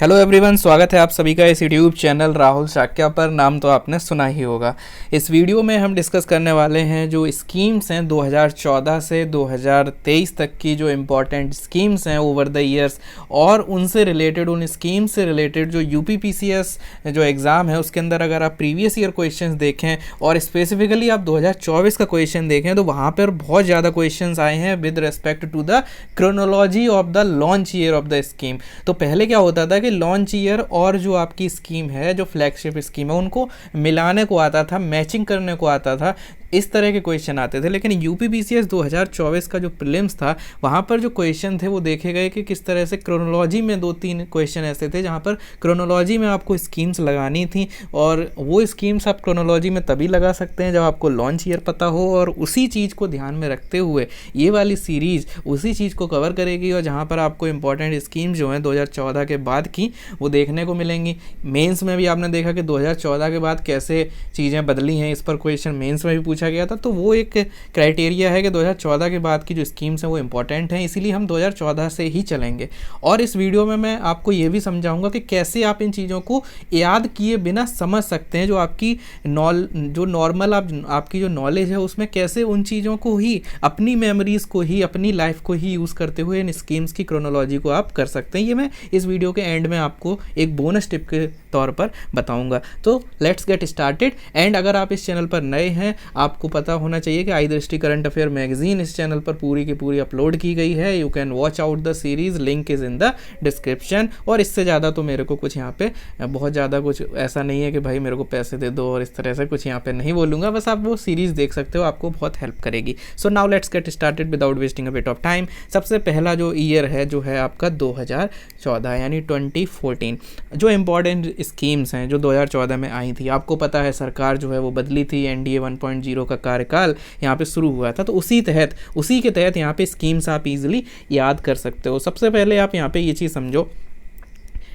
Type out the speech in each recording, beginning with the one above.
Hello everyone, स्वागत है आप सभी का इस यूट्यूब चैनल राहुल शाक्या पर। नाम तो आपने सुना ही होगा। इस वीडियो में हम डिस्कस करने वाले हैं जो स्कीम्स हैं 2014 से 2023 तक की, जो इम्पोर्टेंट स्कीम्स हैं ओवर द ईयर्स, और उनसे रिलेटेड, उन स्कीम से रिलेटेड जो यूपीपीसीएस जो एग्ज़ाम है उसके अंदर अगर आप प्रीवियस ईयर क्वेश्चंस देखें और स्पेसिफिकली आप 2024 का क्वेश्चन देखें तो वहाँ पर बहुत ज़्यादा क्वेश्चंस आए हैं with respect to the chronology of the launch year of the scheme. तो पहले क्या होता था कि लॉन्च ईयर और जो आपकी स्कीम है, जो फ्लैगशिप स्कीम है, उनको मिलाने को आता था, मैचिंग करने को आता था, इस तरह के क्वेश्चन आते थे। लेकिन यूपीपीसीएस 2024 का जो प्रीलिम्स था वहाँ पर जो क्वेश्चन थे वो देखे गए कि किस तरह से क्रोनोलॉजी में 2-3 क्वेश्चन ऐसे थे जहाँ पर क्रोनोलॉजी में आपको स्कीम्स लगानी थी, और वो स्कीम्स आप क्रोनोलॉजी में तभी लगा सकते हैं जब आपको लॉन्च ईयर पता हो। और उसी चीज़ को ध्यान में रखते हुए ये वाली सीरीज़ उसी चीज़ को कवर करेगी, और जहाँ पर आपको इंपॉर्टेंट स्कीम्स जो हैं 2014 के बाद की वो देखने को मिलेंगी। मेंस में भी आपने देखा कि 2014 के बाद कैसे चीज़ें बदली हैं, इस पर क्वेश्चन मेंस में भी पूछा गया था। तो वो एक क्राइटेरिया है कि 2014 के बाद की जो स्कीम्स हैं वो इंपॉर्टेंट हैं, इसीलिए हम 2014 से ही चलेंगे। और इस वीडियो में मैं आपको ये भी समझाऊंगा कि कैसे आप इन चीज़ों को याद किए बिना समझ सकते हैं, जो आपकी जो नॉर्मल आपकी जो नॉलेज है उसमें कैसे उन चीज़ों को ही, अपनी मेमोरीज़ को ही, अपनी लाइफ को ही यूज़ करते हुए इन स्कीम्स की क्रोनोलॉजी को आप कर सकते हैं। ये मैं इस वीडियो के एंड में आपको एक बोनस टिप के तौर पर बताऊंगा। तो लेट्स गेट स्टार्टेड। एंड अगर आप इस चैनल पर नए हैं, आपको पता होना चाहिए कि आई दृष्टि करंट अफेयर मैगजीन इस चैनल पर पूरी की पूरी अपलोड की गई है। You can watch out the series, link is in the description. और इससे ज़्यादा तो मेरे को कुछ यहाँ पे बहुत ज़्यादा कुछ ऐसा नहीं है कि भाई मेरे को पैसे दे दो, और इस तरह से कुछ यहाँ पे नहीं बोलूँगा। बस आप वो सीरीज़ देख सकते हो, आपको बहुत हेल्प करेगी। So now let's get started without wasting a bit of time. सबसे पहला जो ईयर है जो है आपका 2014 यानी 2014। जो इम्पॉर्टेंट स्कीम्स हैं जो 2014 में आई थी, आपको पता है सरकार जो है वो बदली थी, एनडीए 1.0 का कार्यकाल यहाँ पे शुरू हुआ था। तो उसी के तहत यहाँ पे स्कीम्स आप इजीली याद कर सकते हो। सबसे पहले आप यहाँ पे ये चीज़ समझो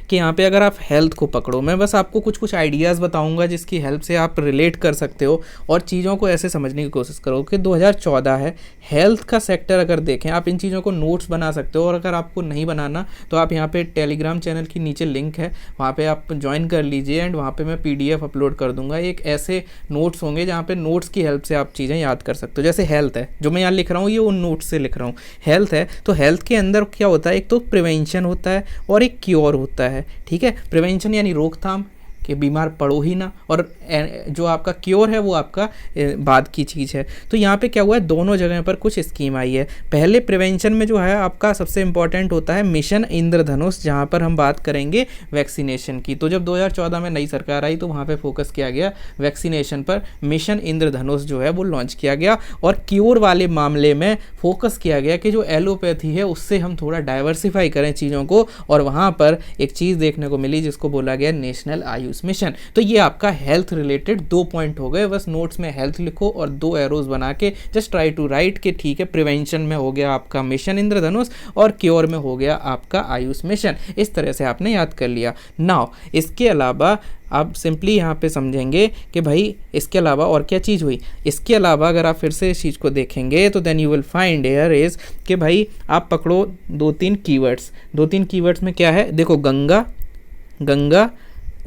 कि यहाँ पे अगर आप हेल्थ को पकड़ो, मैं बस आपको कुछ आइडियाज़ बताऊंगा जिसकी हेल्प से आप रिलेट कर सकते हो और चीज़ों को ऐसे समझने की कोशिश करो कि 2014 है, हेल्थ का सेक्टर अगर देखें, आप इन चीज़ों को नोट्स बना सकते हो। और अगर आपको नहीं बनाना तो आप यहाँ पे टेलीग्राम चैनल की नीचे लिंक है, वहाँ पे आप ज्वाइन कर लीजिए, एंड वहाँ पे मैं PDF अपलोड कर दूँगा। एक ऐसे नोट्स होंगे जहाँ पे नोट्स की हेल्प से आप चीज़ें याद कर सकते हो। जैसे हेल्थ है, जो मैं यहाँ लिख रहा हूँ ये उन नोट्स से लिख रहा हूँ। हेल्थ है तो हेल्थ के अंदर क्या होता है, एक तो प्रिवेंशन होता है और एक क्योर होता है। ठीक है, प्रिवेंशन यानी रोकथाम कि बीमार पड़ो ही ना, और जो आपका क्योर है वो आपका बाद की चीज़ है। तो यहाँ पे क्या हुआ है, दोनों जगह पर कुछ स्कीम आई है। पहले प्रिवेंशन में जो है आपका सबसे इंपॉर्टेंट होता है मिशन इंद्रधनुष, जहाँ पर हम बात करेंगे वैक्सीनेशन की। तो जब 2014 में नई सरकार आई तो वहाँ पे फोकस किया गया वैक्सीनेशन पर, मिशन इंद्रधनुष जो है वो लॉन्च किया गया। और क्योर वाले मामले में फोकस किया गया कि जो एलोपैथी है उससे हम थोड़ा डाइवर्सिफाई करें चीज़ों को, और वहाँ पर एक चीज़ देखने को मिली जिसको बोला गया नेशनल आयुष मिशन। तो ये आपका हेल्थ रिलेटेड 2 पॉइंट हो गए। बस नोट्स में हेल्थ लिखो और 2 एरोज बना के जस्ट ट्राई टू राइट कि ठीक है, प्रिवेंशन में हो गया आपका मिशन इंद्रधनुष और क्योर में हो गया आपका आयुष मिशन। इस तरह से आपने याद कर लिया। नाउ इसके अलावा आप सिंपली यहाँ पे समझेंगे कि भाई इसके अलावा और क्या चीज़ हुई। इसके अलावा अगर आप फिर से इस चीज़ को देखेंगे तो then you will find here is कि भाई आप पकड़ो 2-3 कीवर्ड्स। 2-3 कीवर्ड्स में क्या है, देखो गंगा,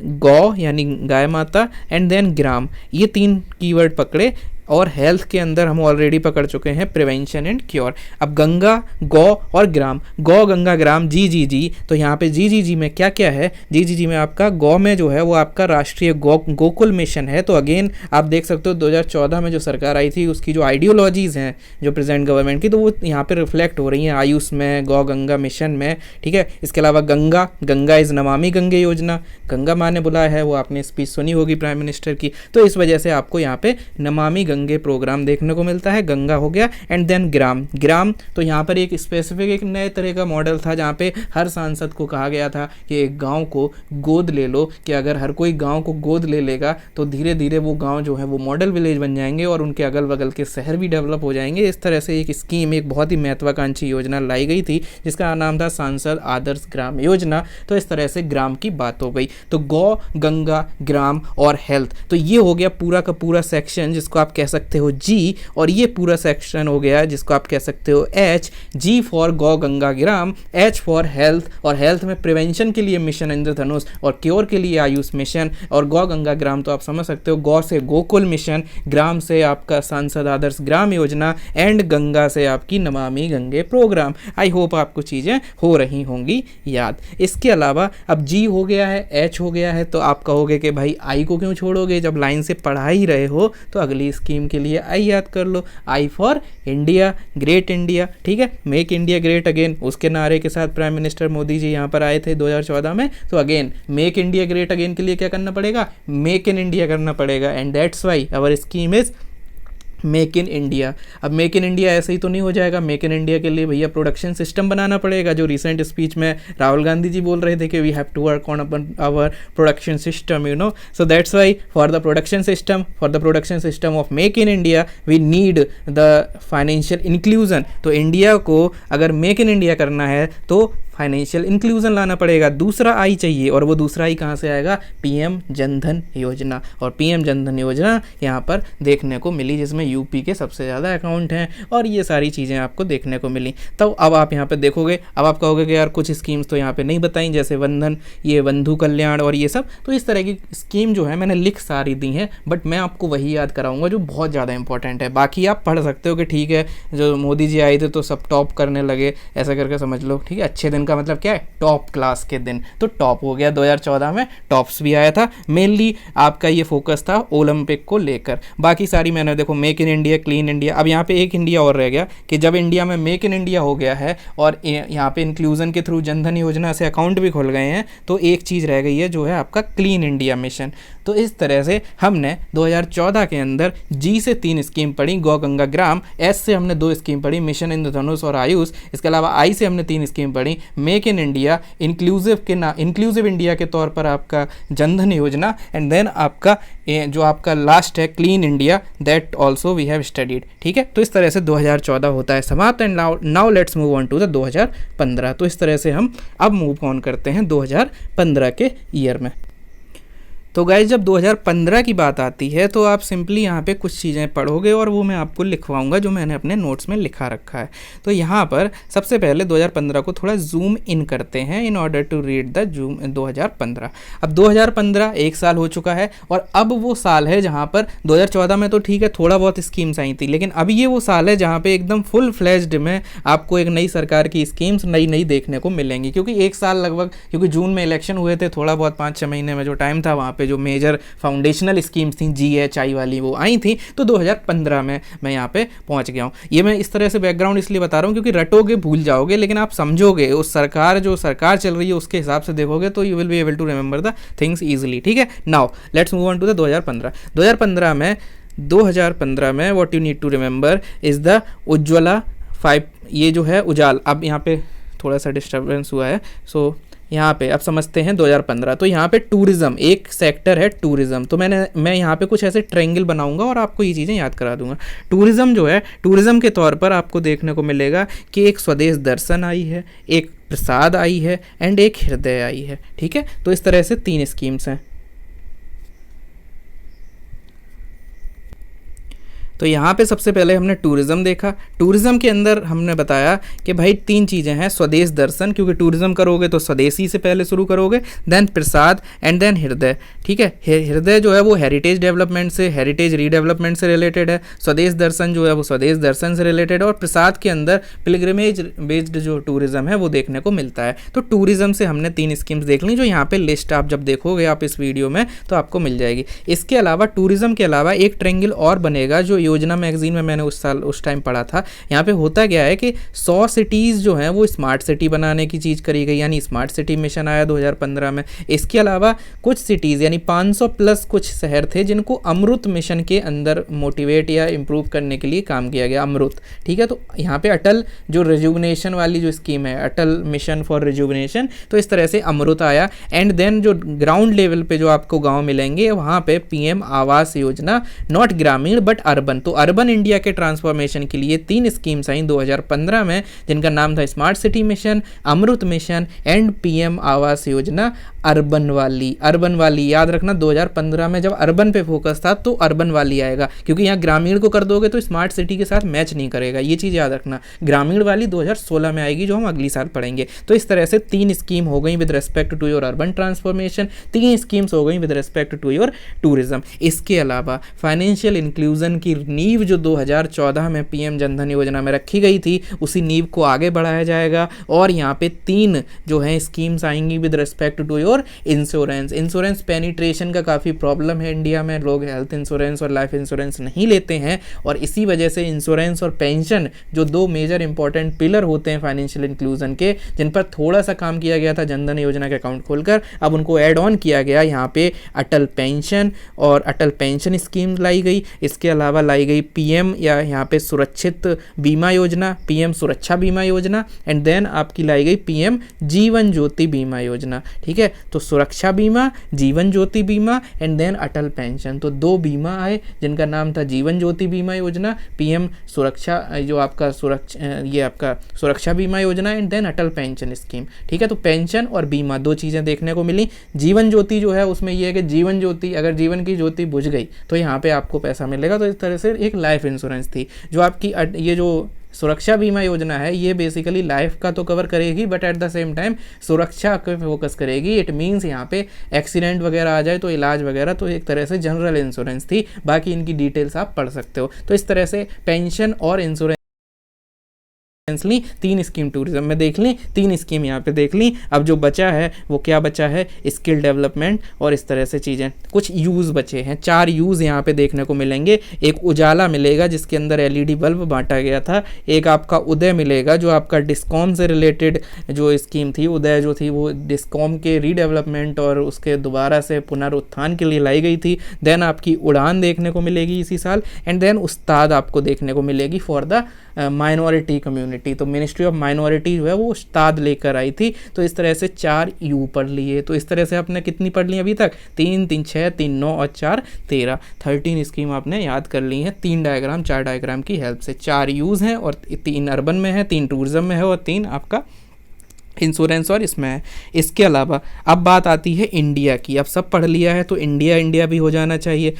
गौ यानी गाय माता, एंड देन ग्राम, ये 3 कीवर्ड पकड़े। और हेल्थ के अंदर हम ऑलरेडी पकड़ चुके हैं प्रिवेंशन एंड क्योर। अब गंगा, गौ और ग्राम, गौ, गंगा, ग्राम, जी। तो यहाँ पे जी में क्या क्या है, जी में आपका गौ में जो है वो आपका राष्ट्रीय गोकुल मिशन है। तो अगेन आप देख सकते हो 2014 में जो सरकार आई थी उसकी जो आइडियोलॉजीज़ हैं जो प्रेजेंट गवर्नमेंट की, तो वो यहाँ पे रिफ्लेक्ट हो रही हैं आयुष में, गौ गंगा मिशन में। ठीक है, इसके अलावा गंगा इज़ नमामि गंगे योजना, गंगा माँ ने बुलाया है, वो आपने स्पीच सुनी होगी प्राइम मिनिस्टर की। तो इस वजह से आपको यहाँ पे नमामि गंगे प्रोग्राम देखने को मिलता है। गंगा हो गया, एंड देन ग्राम तो यहाँ पर एक स्पेसिफिक एक नए तरह का मॉडल था जहाँ पे हर सांसद को कहा गया था कि एक गांव को गोद ले लो, कि अगर हर कोई गांव को गोद ले लेगा तो धीरे धीरे वो गांव जो है वो मॉडल विलेज बन जाएंगे और उनके अगल बगल के शहर भी डेवलप हो जाएंगे। इस तरह से एक स्कीम, एक बहुत ही महत्वाकांक्षी योजना लाई गई थी जिसका नाम था सांसद आदर्श ग्राम योजना। तो इस तरह से ग्राम की बात हो गई। तो गौ, गंगा, ग्राम और हेल्थ, तो ये हो गया पूरा का पूरा सेक्शन जिसको आप कह सकते हो जी, और ये पूरा सेक्शन हो गया जिसको आप कह सकते हो एच। जी फॉर गौ गंगा ग्राम, एच फॉर हेल्थ, और हेल्थ में प्रिवेंशन के लिए मिशन इंद्रधनुष, और क्योर के लिए आयुष मिशन, और गौ गंगा ग्राम तो आप समझ सकते हो, गौ से गोकुल मिशन, ग्राम से आपका सांसद आदर्श ग्राम योजना, एंड गंगा से आपकी Namami Gange programme. I hope आपको चीज़ें हो रही होंगी याद। इसके अलावा अब जी हो गया है, एच हो गया है, तो आप कहोगे कि भाई आई को क्यों छोड़ोगे, जब लाइन से पढ़ा ही रहे हो तो अगली स्कीम के लिए आई याद कर लो। I for India, great India, ठीक है, मेक इंडिया ग्रेट अगेन, उसके नारे के साथ प्राइम मिनिस्टर मोदी जी यहाँ पर आए थे 2014 में। तो again make India great again के लिए क्या करना पड़ेगा, मेक इन इंडिया करना पड़ेगा, and that's why our scheme is make in India. अब मेक इन इंडिया ऐसे ही तो नहीं हो जाएगा, मेक इन इंडिया के लिए भैया प्रोडक्शन सिस्टम बनाना पड़ेगा, जो रिसेंट स्पीच में राहुल गांधी जी बोल रहे थे कि we have to work on our production system, you know. So that's why for the production system of make in India we need the financial inclusion. तो इंडिया को अगर मेक इन इंडिया करना है तो फाइनेंशियल इंक्लूजन लाना पड़ेगा। दूसरा आई चाहिए, और वो दूसरा आई कहाँ से आएगा, पीएम जनधन योजना। और पीएम जनधन योजना यहाँ पर देखने को मिली, जिसमें यूपी के सबसे ज़्यादा अकाउंट हैं, और ये सारी चीज़ें आपको देखने को मिली। तो अब आप यहाँ पे देखोगे, अब आप कहोगे कि यार कुछ स्कीम्स तो यहाँ पे नहीं बताई, जैसे वंदन, ये बंधु कल्याण और ये सब। तो इस तरह की स्कीम जो है मैंने लिख सारी दी हैं, बट मैं आपको वही याद कराऊंगा जो बहुत ज़्यादा इंपॉर्टेंट है। बाकी आप पढ़ सकते हो कि ठीक है, जो मोदी जी आए थे तो सब टॉप करने लगे, ऐसा करके समझ लो, ठीक है। अच्छे दिन का मतलब क्या है, टॉप क्लास के दिन, तो टॉप हो गया 2014 में, टॉप्स भी आया था। मेनली आपका ये फोकस था ओलंपिक को लेकर। बाकी सारी मैंने देखो make in India, clean India. अब यहाँ पे एक इंडिया और रह गया कि जब इंडिया में मेक इन इंडिया हो गया है और यहाँ पे इंक्लूजन के थ्रू जनधन योजना से अकाउंट भी खुल गए हैं, तो एक चीज़ रह गई है जो है आपका क्लीन इंडिया मिशन। तो इस तरह से हमने 2014 के अंदर जी से 3 स्कीम पढ़ी, गौ गंगा ग्राम, एस से हमने 2 स्कीम पढ़ी, मिशन इंद्रधनुष और आयुष। इसके अलावा आई से हमने 3 स्कीम पढ़ी, make in India, inclusive India के तौर पर आपका जनधन योजना, एंड देन आपका जो आपका लास्ट है clean India, that also we have studied, ठीक है। तो इस तरह से 2014 होता है समाप्त, and now let's move on to the 2015। तो इस तरह से हम अब मूव ऑन करते हैं 2015 के ईयर में। तो गाइस जब 2015 की बात आती है तो आप सिंपली यहाँ पे कुछ चीज़ें पढ़ोगे, और वो मैं आपको लिखवाऊंगा जो मैंने अपने नोट्स में लिखा रखा है। तो यहाँ पर सबसे पहले 2015 को थोड़ा जूम इन करते हैं in order to read the zoom 2015। अब 2015 एक साल हो चुका है, और अब वो साल है जहाँ पर 2014 में तो ठीक है थोड़ा बहुत स्कीम्स आई थी, लेकिन अब ये वो साल है जहाँ पे एकदम फुल फ्लेज्ड में आपको एक नई सरकार की स्कीम्स नई देखने को मिलेंगी। क्योंकि एक साल लगभग, क्योंकि जून में इलेक्शन हुए थे, थोड़ा बहुत 5-6 महीने में जो टाइम था वहाँ पे जो मेजर फाउंडेशनल स्कीम्स थी जीएचआई वाली वो आई थी। तो 2015 में मैं यहाँ पे पहुँच गया हूँ। ये मैं इस तरह से बैकग्राउंड इसलिए बता रहा हूँ क्योंकि रटोगे भूल जाओगे, लेकिन आप समझोगे उस जो सरकार चल रही है उसके हिसाब से देखोगे तो you will be able to remember the things easily, ठीक है। Now let's move on to the 2015। 2015 में what you need to remember is the Ujjwala 5, ये जो है उजाल। अब यहाँ पे थोड़ा सा डिस्टर्बेंस हुआ है, सो यहाँ पे अब समझते हैं 2015। तो यहाँ पे टूरिज़्म एक सेक्टर है, टूरिज़्म। तो मैं यहाँ पे कुछ ऐसे ट्रायंगल बनाऊंगा और आपको ये चीज़ें याद करा दूंगा। टूरिज़्म जो है, टूरिज़्म के तौर पर आपको देखने को मिलेगा कि एक स्वदेश दर्शन आई है, एक प्रसाद आई है, एंड एक हृदय आई है, ठीक है। तो इस तरह से 3 स्कीम्स हैं। तो यहाँ पे सबसे पहले हमने टूरिज़्म देखा। टूरिज़्म के अंदर हमने बताया कि भाई 3 चीज़ें हैं, स्वदेश दर्शन, क्योंकि टूरिज़्म करोगे तो स्वदेशी से पहले शुरू करोगे, देन प्रसाद, एंड देन हृदय, ठीक है। हृदय जो है वो हेरिटेज डेवलपमेंट से, हेरिटेज रीडेवलपमेंट से रिलेटेड है। स्वदेश दर्शन जो है वो स्वदेश दर्शन से रिलेटेड है, और प्रसाद के अंदर पिलग्रिमेज बेस्ड जो टूरिज़्म है वो देखने को मिलता है। तो टूरिज़्म से हमने 3 स्कीम्स देख ली, जो यहाँ पे लिस्ट आप जब देखोगे आप इस वीडियो में तो आपको मिल जाएगी। इसके अलावा टूरिज़्म के अलावा एक ट्रायंगल और बनेगा जो योजना मैगजीन में मैंने उस टाइम पढ़ा था। यहाँ पे होता क्या है कि 100 सिटीज़ जो हैं वो स्मार्ट सिटी बनाने की चीज़ करी गई, यानी स्मार्ट सिटी मिशन आया 2015 में। इसके अलावा कुछ सिटीज़ यानी 500 प्लस कुछ शहर थे जिनको अमृत मिशन के अंदर मोटिवेट या इम्प्रूव करने के लिए काम किया गया, अमृत, ठीक है। तो यहाँ पे अटल जो रिजुवनेशन वाली जो स्कीम है, अटल मिशन फॉर रिजुवनेशन, तो इस तरह से अमृत आया। एंड देन जो ग्राउंड लेवल पे जो आपको गाँव मिलेंगे वहाँ पे PM आवास योजना, नॉट ग्रामीण बट अर्बन, ट्रांसफॉर्मेशन। तो अर्बन इंडिया के ट्रांसफॉर्मेशन के लिए 3 स्कीम्स आई 2015 में, जिनका नाम था smart city mission, Amrut mission and PM Awas Yojana urban वाली। अर्बन वाली याद रखना, 2015 में जब अर्बन पे फोकस था तो अर्बन वाली आएगा, क्योंकि यहाँ ग्रामीण को कर दोगे तो स्मार्ट सिटी के साथ मैच नहीं करेगा, ये चीज़ याद रखना। ग्रामीण वाली 2016 में आएगी, जो हम अगली साल पढ़ेंगे। तो इस तरह से 3 स्कीम हो गई with respect to your urban transformation, 3 schemes हो गई with respect to your tourism. इसके अलावा फाइनेंशियल इंक्लूजन की नींव जो 2014 में पीएम जनधन योजना में रखी गई थी, उसी नींव को आगे बढ़ाया जाएगा। और यहाँ पे 3 जो है स्कीम्स आएंगी with respect to your insurance. Insurance penetration का काफ़ी प्रॉब्लम है इंडिया में, लोग हेल्थ इंश्योरेंस और लाइफ इंश्योरेंस नहीं लेते हैं, और इसी वजह से इंश्योरेंस और पेंशन जो 2 मेजर इंपॉर्टेंट पिलर होते हैं फाइनेंशियल इंक्लूजन के, जिन पर थोड़ा सा काम किया गया था जनधन योजना के अकाउंट खोलकर, अब उनको ऐड ऑन किया गया। यहाँ पे अटल पेंशन और अटल पेंशन स्कीम लाई गई। इसके अलावा लाई गई पीएम या यहाँ पे सुरक्षित बीमा योजना, पीएम सुरक्षा बीमा योजना, एंड देन आपकी लाई गई पीएम जीवन ज्योति बीमा योजना। ठीक है, तो सुरक्षा बीमा, जीवन ज्योति बीमा एंड देन अटल पेंशन। तो 2 बीमा आए जिनका नाम था जीवन ज्योति बीमा योजना, पीएम सुरक्षा जो आपका ये आपका Suraksha Bima Yojana and then Atal pension scheme. ठीक है, तो पेंशन और बीमा 2 चीज़ें देखने को मिली। जीवन ज्योति जो है उसमें ये है कि जीवन ज्योति, अगर जीवन की ज्योति बुझ गई तो यहाँ पे आपको पैसा मिलेगा। तो इस तरह से एक लाइफ इंश्योरेंस थी। जो आपकी ये जो सुरक्षा बीमा योजना है, ये बेसिकली लाइफ का तो कवर करेगी, but at the same time सुरक्षा पे फोकस करेगी। इट मीन्स यहाँ पे एक्सीडेंट वगैरह आ जाए तो इलाज वगैरह, तो एक तरह से जनरल इंश्योरेंस थी। बाकी इनकी डिटेल्स आप पढ़ सकते हो। तो इस तरह से पेंशन और इंश्योरेंस ली, 3 स्कीम टूरिज्म में देख ली, 3 स्कीम यहाँ पे देख ली। अब जो बचा है वो क्या बचा है, स्किल डेवलपमेंट और इस तरह से चीज़ें। कुछ यूज़ बचे हैं, 4 यूज़ यहाँ पे देखने को मिलेंगे। एक उजाला मिलेगा जिसके अंदर एलईडी बल्ब बांटा गया था। एक आपका उदय मिलेगा जो आपका डिस्कॉम से रिलेटेड जो स्कीम थी, उदय जो थी वो डिस्कॉम के रीडेवलपमेंट और उसके दोबारा से पुनरुत्थान के लिए लाई गई थी। देन आपकी उड़ान देखने को मिलेगी इसी साल, एंड देन उस्ताद आपको देखने को मिलेगी फॉर द माइनॉरिटी कम्युनिटी। तो मिनिस्ट्री ऑफ माइनॉरिटी जो है वो उस्ताद लेकर आई थी। तो इस तरह से 4 यू पढ़ लिए। तो इस तरह से आपने कितनी पढ़ ली अभी तक, 3, 3, 6, 3, 9 और 4, 13, 13 स्कीम आपने याद कर ली हैं। 3 डायग्राम, 4 डायग्राम की हेल्प से। 4 यूज़ हैं और 3 अर्बन में है, 3 टूरिज्म में है और 3 आपका इंश्योरेंस और इसमें है। इसके अलावा अब बात आती है इंडिया की। अब सब पढ़ लिया है तो इंडिया भी हो जाना चाहिए।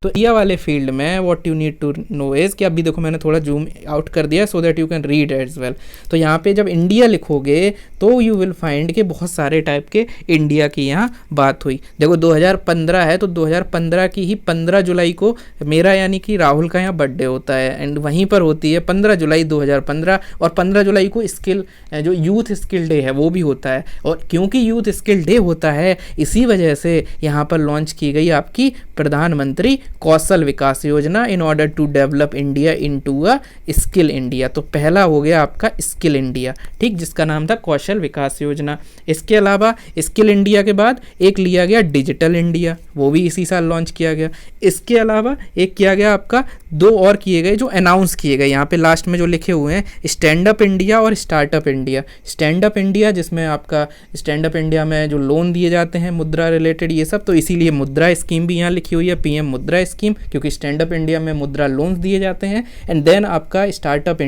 तो इंडिया वाले फील्ड में what you need to know is कि अभी देखो मैंने थोड़ा जूम आउट कर दिया so that you can read as well. तो यहाँ पे जब इंडिया लिखोगे तो यू विल फाइंड के बहुत सारे टाइप के इंडिया की यहाँ बात हुई। देखो 2015 है तो 2015 की ही 15 जुलाई को मेरा यानी कि राहुल का यहाँ बर्थडे होता है, एंड वहीं पर होती है 15 जुलाई 2015। और 15 जुलाई को स्किल जो यूथ स्किल डे है वो भी होता है। और क्योंकि यूथ स्किल डे होता है इसी वजह से यहाँ पर लॉन्च की गई आपकी प्रधानमंत्री Kaushal Vikas Yojana in order to develop India into a skill India. तो पहला हो गया आपका स्किल इंडिया, ठीक, जिसका नाम था कौशल विकास योजना। इसके अलावा स्किल इंडिया के बाद एक लिया गया डिजिटल इंडिया, वो भी इसी साल लॉन्च किया गया। इसके अलावा एक किया गया आपका 2 और किए गए जो अनाउंस किए गए, यहाँ पे लास्ट में जो लिखे हुए हैं, स्टैंड अप इंडिया और startup India. Stand up India जिसमें आपका स्टैंड अप इंडिया में जो लोन दिए जाते हैं मुद्रा रिलेटेड ये सब, तो इसीलिए मुद्रा स्कीम भी यहाँ लिखी हुई है, पीएम मुद्रा स्कीम, क्योंकि स्टैंड अप इंडिया में मुद्रा लोन्स दिए जाते हैं। एंड देन आपका स्टार्टअप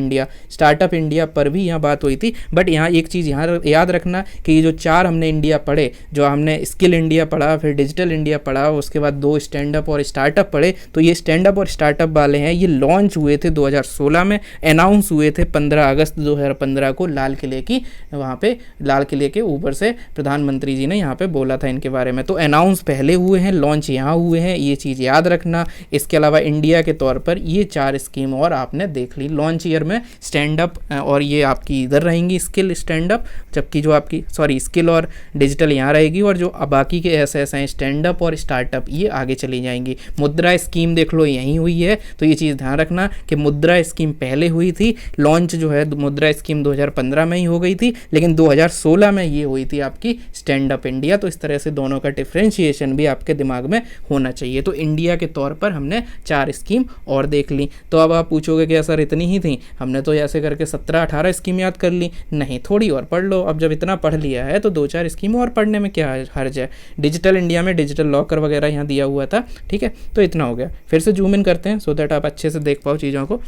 इंडिया पर भी यहाँ बात हुई थी। बट यहाँ एक चीज़ यहाँ याद रखना कि ये जो 4 हमने इंडिया पढ़े, जो हमने स्किल इंडिया पढ़ा, फिर डिजिटल इंडिया पढ़ा, उसके बाद 2 स्टैंड अप और स्टार्टअप पढ़े, तो ये स्टैंड अप और स्टार्टअप वाले हैं, ये लॉन्च हुए थे 2016 में, अनाउंस हुए थे 15 अगस्त 2015 को लाल किले की, वहाँ पे लाल किले के ऊपर से प्रधानमंत्री जी ने यहाँ पे बोला था इनके बारे में। तो अनाउंस पहले हुए हैं, लॉन्च यहाँ हुए हैं, ये चीज़ याद रखना। इसके अलावा इंडिया के तौर पर ये 4 स्कीम और आपने देख ली। लॉन्च ईयर में स्टैंड अप और ये आपकी इधर रहेंगी स्किल स्टैंड अप, जबकि जो आपकी स्किल और डिजिटल यहाँ रहेगी, और जो बाकी के ऐसे हैं स्टैंड अप और स्टार्टअप ये आगे चली जाएंगी। मुद्रा स्कीम देख लो यहीं हुई है, तो ये चीज़ ध्यान रखना कि मुद्रा स्कीम पहले हुई थी, लॉन्च जो है मुद्रा स्कीम 2015 में ही हो गई थी, लेकिन 2016 में ये हुई थी आपकी स्टैंड अप इंडिया। तो इस तरह से दोनों का डिफ्रेंशिएशन भी आपके दिमाग में होना चाहिए। तो इंडिया के तौर पर हमने 4 स्कीम और देख ली। तो अब आप पूछोगे कि सर इतनी ही थी, हमने तो ऐसे करके 17-18 स्कीम याद कर ली। नहीं, थोड़ी और पढ़ लो। अब जब इतना पढ़ लिया है तो 2-4 स्कीम और पढ़ने में क्या हर्ज है। डिजिटल इंडिया में डिजिटल लॉकर वगैरह यहाँ दिया हुआ था, ठीक है। तो इतना हो गया। फिर से जूम इन करते हैं सो दैट आप अच्छे से देख पाओ चीज़ों को।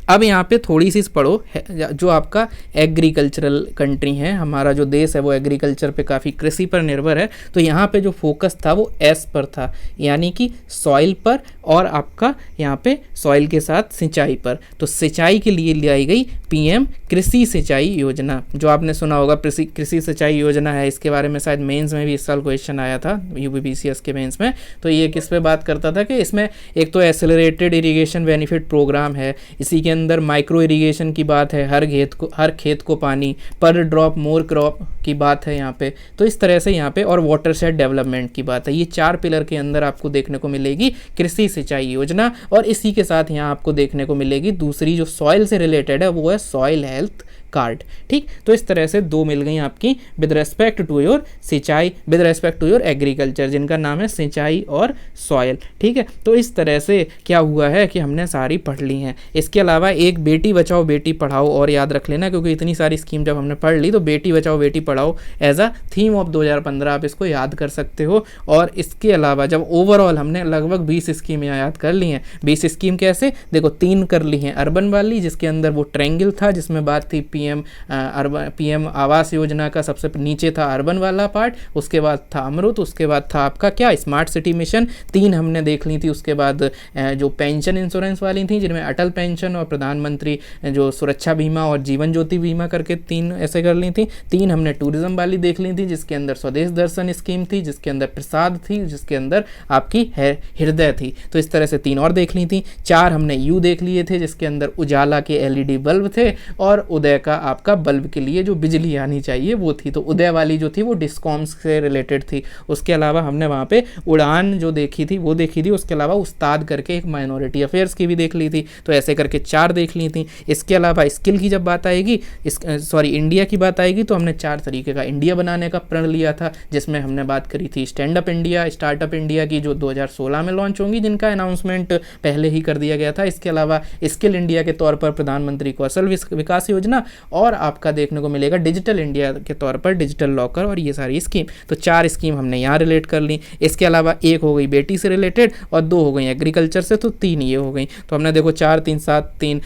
अब यहाँ पे थोड़ी सी पढ़ो, जो आपका एग्रीकल्चरल कंट्री है, हमारा जो देश है वो एग्रीकल्चर पे काफ़ी कृषि पर निर्भर है। तो यहाँ पे जो फोकस था वो एस पर था, यानी कि सॉइल पर, और आपका यहाँ पे सॉइल के साथ सिंचाई पर। तो सिंचाई के लिए लाई गई पीएम कृषि सिंचाई योजना, जो आपने सुना होगा कृषि सिंचाई योजना है। इसके बारे में शायद मेंस में भी इस साल क्वेश्चन आया था, यूपीपीसीएस के मेंस में। तो ये किस पे बात करता था कि इसमें एक तो एक्सेलरेटेड इरिगेशन बेनिफिट प्रोग्राम है, इसी के अंदर माइक्रो इरिगेशन की बात है, हर खेत को पानी, पर ड्रॉप मोर क्रॉप की बात है यहाँ पे। तो इस तरह से यहाँ पे, और वाटरशेड डेवलपमेंट की बात है। ये 4 पिलर के अंदर आपको देखने को मिलेगी कृषि सिंचाई योजना। और इसी के साथ यहाँ आपको देखने को मिलेगी दूसरी जो सॉइल से रिलेटेड है, वो है सॉइल हेल्थ कार्ड, ठीक। तो इस तरह से 2 मिल गई आपकी with respect to your sinchai, with respect to your agriculture, जिनका नाम है सिंचाई और सॉयल, ठीक है। तो इस तरह से क्या हुआ है कि हमने सारी पढ़ ली हैं। इसके अलावा एक बेटी बचाओ बेटी पढ़ाओ और याद रख लेना, क्योंकि इतनी सारी स्कीम जब हमने पढ़ ली तो Beti Bachao Beti Padhao as a theme of 2015 आप इसको याद कर सकते हो। और इसके अलावा जब ओवरऑल हमने लगभग 20 स्कीम यहाँ याद कर ली हैं। 20 स्कीम कैसे, देखो 3 कर ली हैं अर्बन वाली, जिसके अंदर वो ट्रायंगल था जिसमें बात थी पीएम आवास योजना का सबसे नीचे था अर्बन वाला पार्ट, उसके बाद था अमृत, उसके बाद था आपका क्या स्मार्ट सिटी मिशन, 3 हमने देख ली थी। उसके बाद जो पेंशन इंश्योरेंस वाली थी, जिनमें अटल पेंशन और प्रधानमंत्री जो सुरक्षा बीमा और जीवन ज्योति बीमा करके 3 ऐसे कर ली थी। 3 हमने टूरिज्म वाली देख ली थी, जिसके अंदर स्वदेश दर्शन स्कीम थी, जिसके अंदर प्रसाद थी, जिसके अंदर आपकी हृदय थी। तो इस तरह से 3 और देख ली थी। 4 हमने यू देख लिए थे, जिसके अंदर उजाला के एलईडी बल्ब थे, और उदय का आपका बल्ब के लिए जो बिजली आनी चाहिए वो थी। तो उदय वाली जो थी वो डिस्कॉम्स से रिलेटेड थी। उसके अलावा हमने वहाँ पे उड़ान जो देखी थी वो देखी थी। उसके अलावा उस्ताद करके एक माइनॉरिटी अफेयर्स की भी देख ली थी। तो ऐसे करके 4 देख ली थी। इसके अलावा स्किल की जब बात आएगी, इंडिया की बात आएगी, तो हमने 4 तरीके का इंडिया बनाने का प्रण लिया था, जिसमें हमने बात करी थी stand up India, startup India की, जो 2016 में लॉन्च होंगी, जिनका अनाउंसमेंट पहले ही कर दिया गया था। इसके अलावा स्किल इंडिया के तौर पर प्रधानमंत्री कौशल विकास योजना, और आपका देखने को मिलेगा डिजिटल इंडिया के तौर पर डिजिटल लॉकर, और ये सारी स्कीम। तो 4 स्कीम हमने यहाँ रिलेट कर ली। इसके अलावा 1 हो गई बेटी से रिलेटेड और 2 हो गई एग्रीकल्चर से, तो 3 ये हो गई। तो हमने देखो 4 3 7 3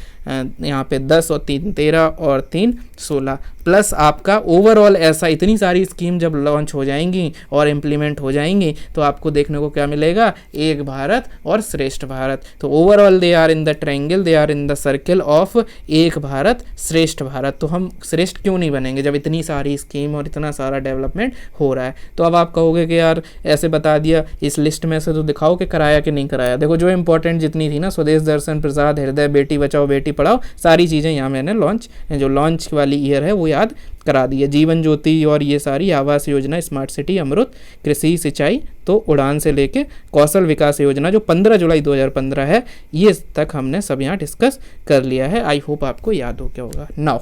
यहाँ पे 10 और 3 13 और 3 16 प्लस आपका ओवरऑल ऐसा इतनी सारी स्कीम जब लॉन्च हो जाएंगी और इम्प्लीमेंट हो जाएंगी तो आपको देखने को क्या मिलेगा, एक भारत और श्रेष्ठ भारत। तो overall they are in the triangle, they are in the circle of Ek Bharat श्रेष्ठ भारत। तो हम श्रेष्ठ क्यों नहीं बनेंगे जब इतनी सारी स्कीम और इतना सारा डेवलपमेंट हो रहा है। तो अब आप कहोगे कि यार ऐसे बता दिया, इस लिस्ट में से तो दिखाओ कि कराया कि नहीं कराया। देखो जो इंपॉर्टेंट जितनी थी ना, स्वदेश दर्शन, प्रसाद, हृदय, बेटी बचाओ बेटी पढ़ाओ, सारी चीज़ें यहाँ मैंने लॉन्च वाली ईयर है वो याद करा दी है। जीवन ज्योति और ये सारी आवास योजना, स्मार्ट सिटी, अमृत, कृषि सिंचाई, तो उड़ान से लेके कौशल विकास योजना जो 15 जुलाई 2015 है, ये तक हमने सब यहाँ डिस्कस कर लिया है। आई होप आपको याद हो गया होगा। नाउ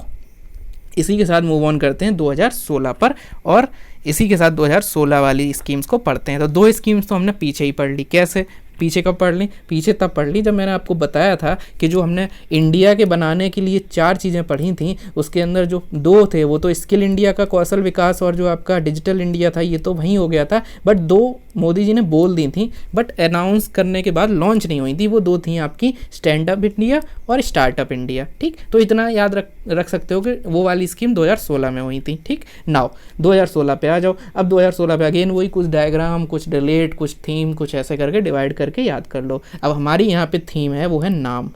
इसी के साथ मूव ऑन करते हैं 2016 पर, और इसी के साथ 2016 वाली स्कीम्स को पढ़ते हैं। तो 2 स्कीम्स तो हमने पीछे ही पढ़ ली। कैसे पीछे कब पढ़ ली? पीछे तब पढ़ ली जब मैंने आपको बताया था कि जो हमने इंडिया के बनाने के लिए 4 चीज़ें पढ़ी थी, उसके अंदर जो 2 थे वो तो स्किल इंडिया का कौशल विकास और जो आपका डिजिटल इंडिया था ये तो वहीं हो गया था, बट 2 मोदी जी ने बोल दी थी बट अनाउंस करने के बाद लॉन्च नहीं हुई थी। वो 2 थी आपकी स्टैंड अप इंडिया और स्टार्टअप इंडिया। ठीक, तो इतना याद रख सकते हो कि वो वाली स्कीम 2016 में हुई थी। ठीक, नाउ 2016 पे आ जाओ। अब 2016 पे अगेन वही कुछ डायग्राम, कुछ रिलेट, कुछ थीम, कुछ ऐसे करके डिवाइड करके याद कर लो। अब हमारी यहाँ पे थीम है वो है नाम।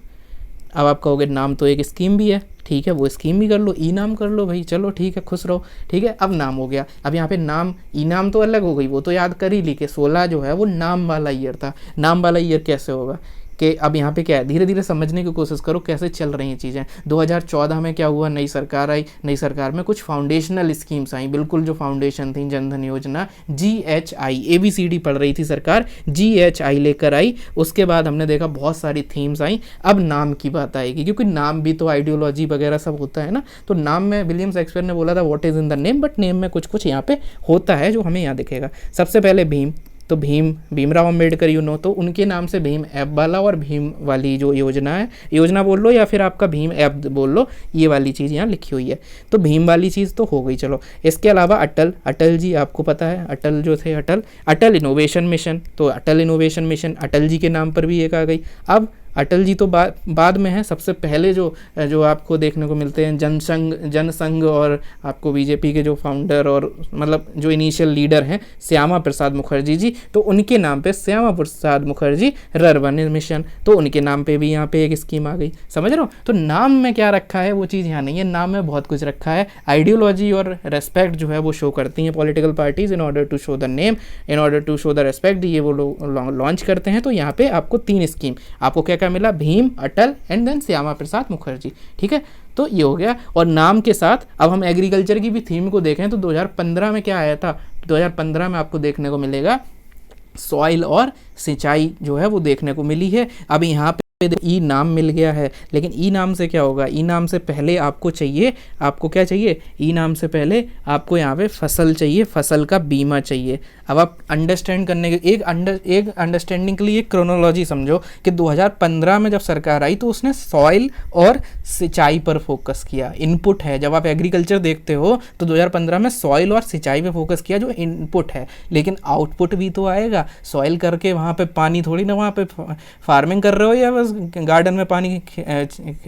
अब आप कहोगे नाम तो एक स्कीम भी है, ठीक है वो स्कीम भी कर लो, ई नाम कर लो भाई, चलो ठीक है खुश रहो। ठीक है, अब नाम हो गया। अब यहाँ पे नाम, ई नाम तो अलग हो गई, वो तो याद कर ही ली कि 16 जो है वो नाम वाला ईयर था। नाम वाला ईयर कैसे होगा कि अब यहाँ पे क्या है, धीरे धीरे समझने की कोशिश करो कैसे चल रही हैं चीज़ें। 2014 में क्या हुआ, नई सरकार आई, नई सरकार में कुछ फाउंडेशनल स्कीम्स आई, बिल्कुल जो फाउंडेशन थी, जनधन योजना, GHI, ABCD पढ़ रही थी सरकार, GHI लेकर आई। उसके बाद हमने देखा बहुत सारी थीम्स आई। अब नाम की बात आएगी, क्योंकि नाम भी तो आइडियोलॉजी वगैरह सब होता है ना। तो नाम में विलियम शेक्सपियर ने बोला था what is in the name, but name में कुछ कुछ यहाँ पे होता है जो हमें यहाँ दिखेगा। सबसे पहले भीम, तो भीमराव अंबेडकर तो उनके नाम से भीम ऐप वाला और भीम वाली जो योजना है, योजना बोल लो या फिर आपका भीम ऐप बोल लो, ये वाली चीज़ यहाँ लिखी हुई है। तो भीम वाली चीज़ तो हो गई। चलो इसके अलावा अटल जी, आपको पता है अटल जो थे, अटल इनोवेशन मिशन, तो अटल इनोवेशन मिशन अटल जी के नाम पर भी एक आ गई। अब अटल जी तो बाद में है, सबसे पहले जो आपको देखने को मिलते हैं जनसंघ और आपको बीजेपी के जो फाउंडर और मतलब जो इनिशियल लीडर हैं श्यामा प्रसाद मुखर्जी जी, तो उनके नाम पे श्यामा प्रसाद मुखर्जी रर्बन मिशन, तो उनके नाम पे भी यहाँ पे एक स्कीम आ गई। समझ रहे हो? तो नाम में क्या रखा है वो चीज़ यहाँ नहीं है, नाम में बहुत कुछ रखा है। आइडियोलॉजी और रेस्पेक्ट जो है वो शो करती हैं political parties in order to show the name, in order to show the respect, ये वो लॉन्च करते हैं। तो यहाँ पे आपको 3 स्कीम, आपको क्या मिला, भीम, अटल एंड देन श्यामा प्रसाद मुखर्जी। ठीक है, तो ये हो गया। और नाम के साथ अब हम एग्रीकल्चर की भी थीम को देखें तो 2015 में क्या आया था, 2015 में आपको देखने को मिलेगा सॉइल और सिंचाई जो है वो देखने को मिली है। अब यहाँ पे ई नाम मिल गया है, लेकिन ई नाम से क्या होगा, ई नाम से पहले आपको चाहिए, आपको क्या चाहिए, ई नाम से पहले आपको यहाँ पे फसल चाहिए, फसल का बीमा चाहिए। अब आप अंडरस्टैंड करने के एक अंडरस्टैंडिंग के लिए एक क्रोनोलॉजी समझो कि 2015 में जब सरकार आई तो उसने सॉइल और सिंचाई पर फोकस किया, इनपुट है। जब आप एग्रीकल्चर देखते हो तो 2015 में सॉइल और सिंचाई पे फोकस किया जो इनपुट है, लेकिन आउटपुट भी तो आएगा। सॉइल करके वहाँ पे पानी थोड़ी ना, वहाँ पे फार्मिंग कर रहे हो या गार्डन में पानी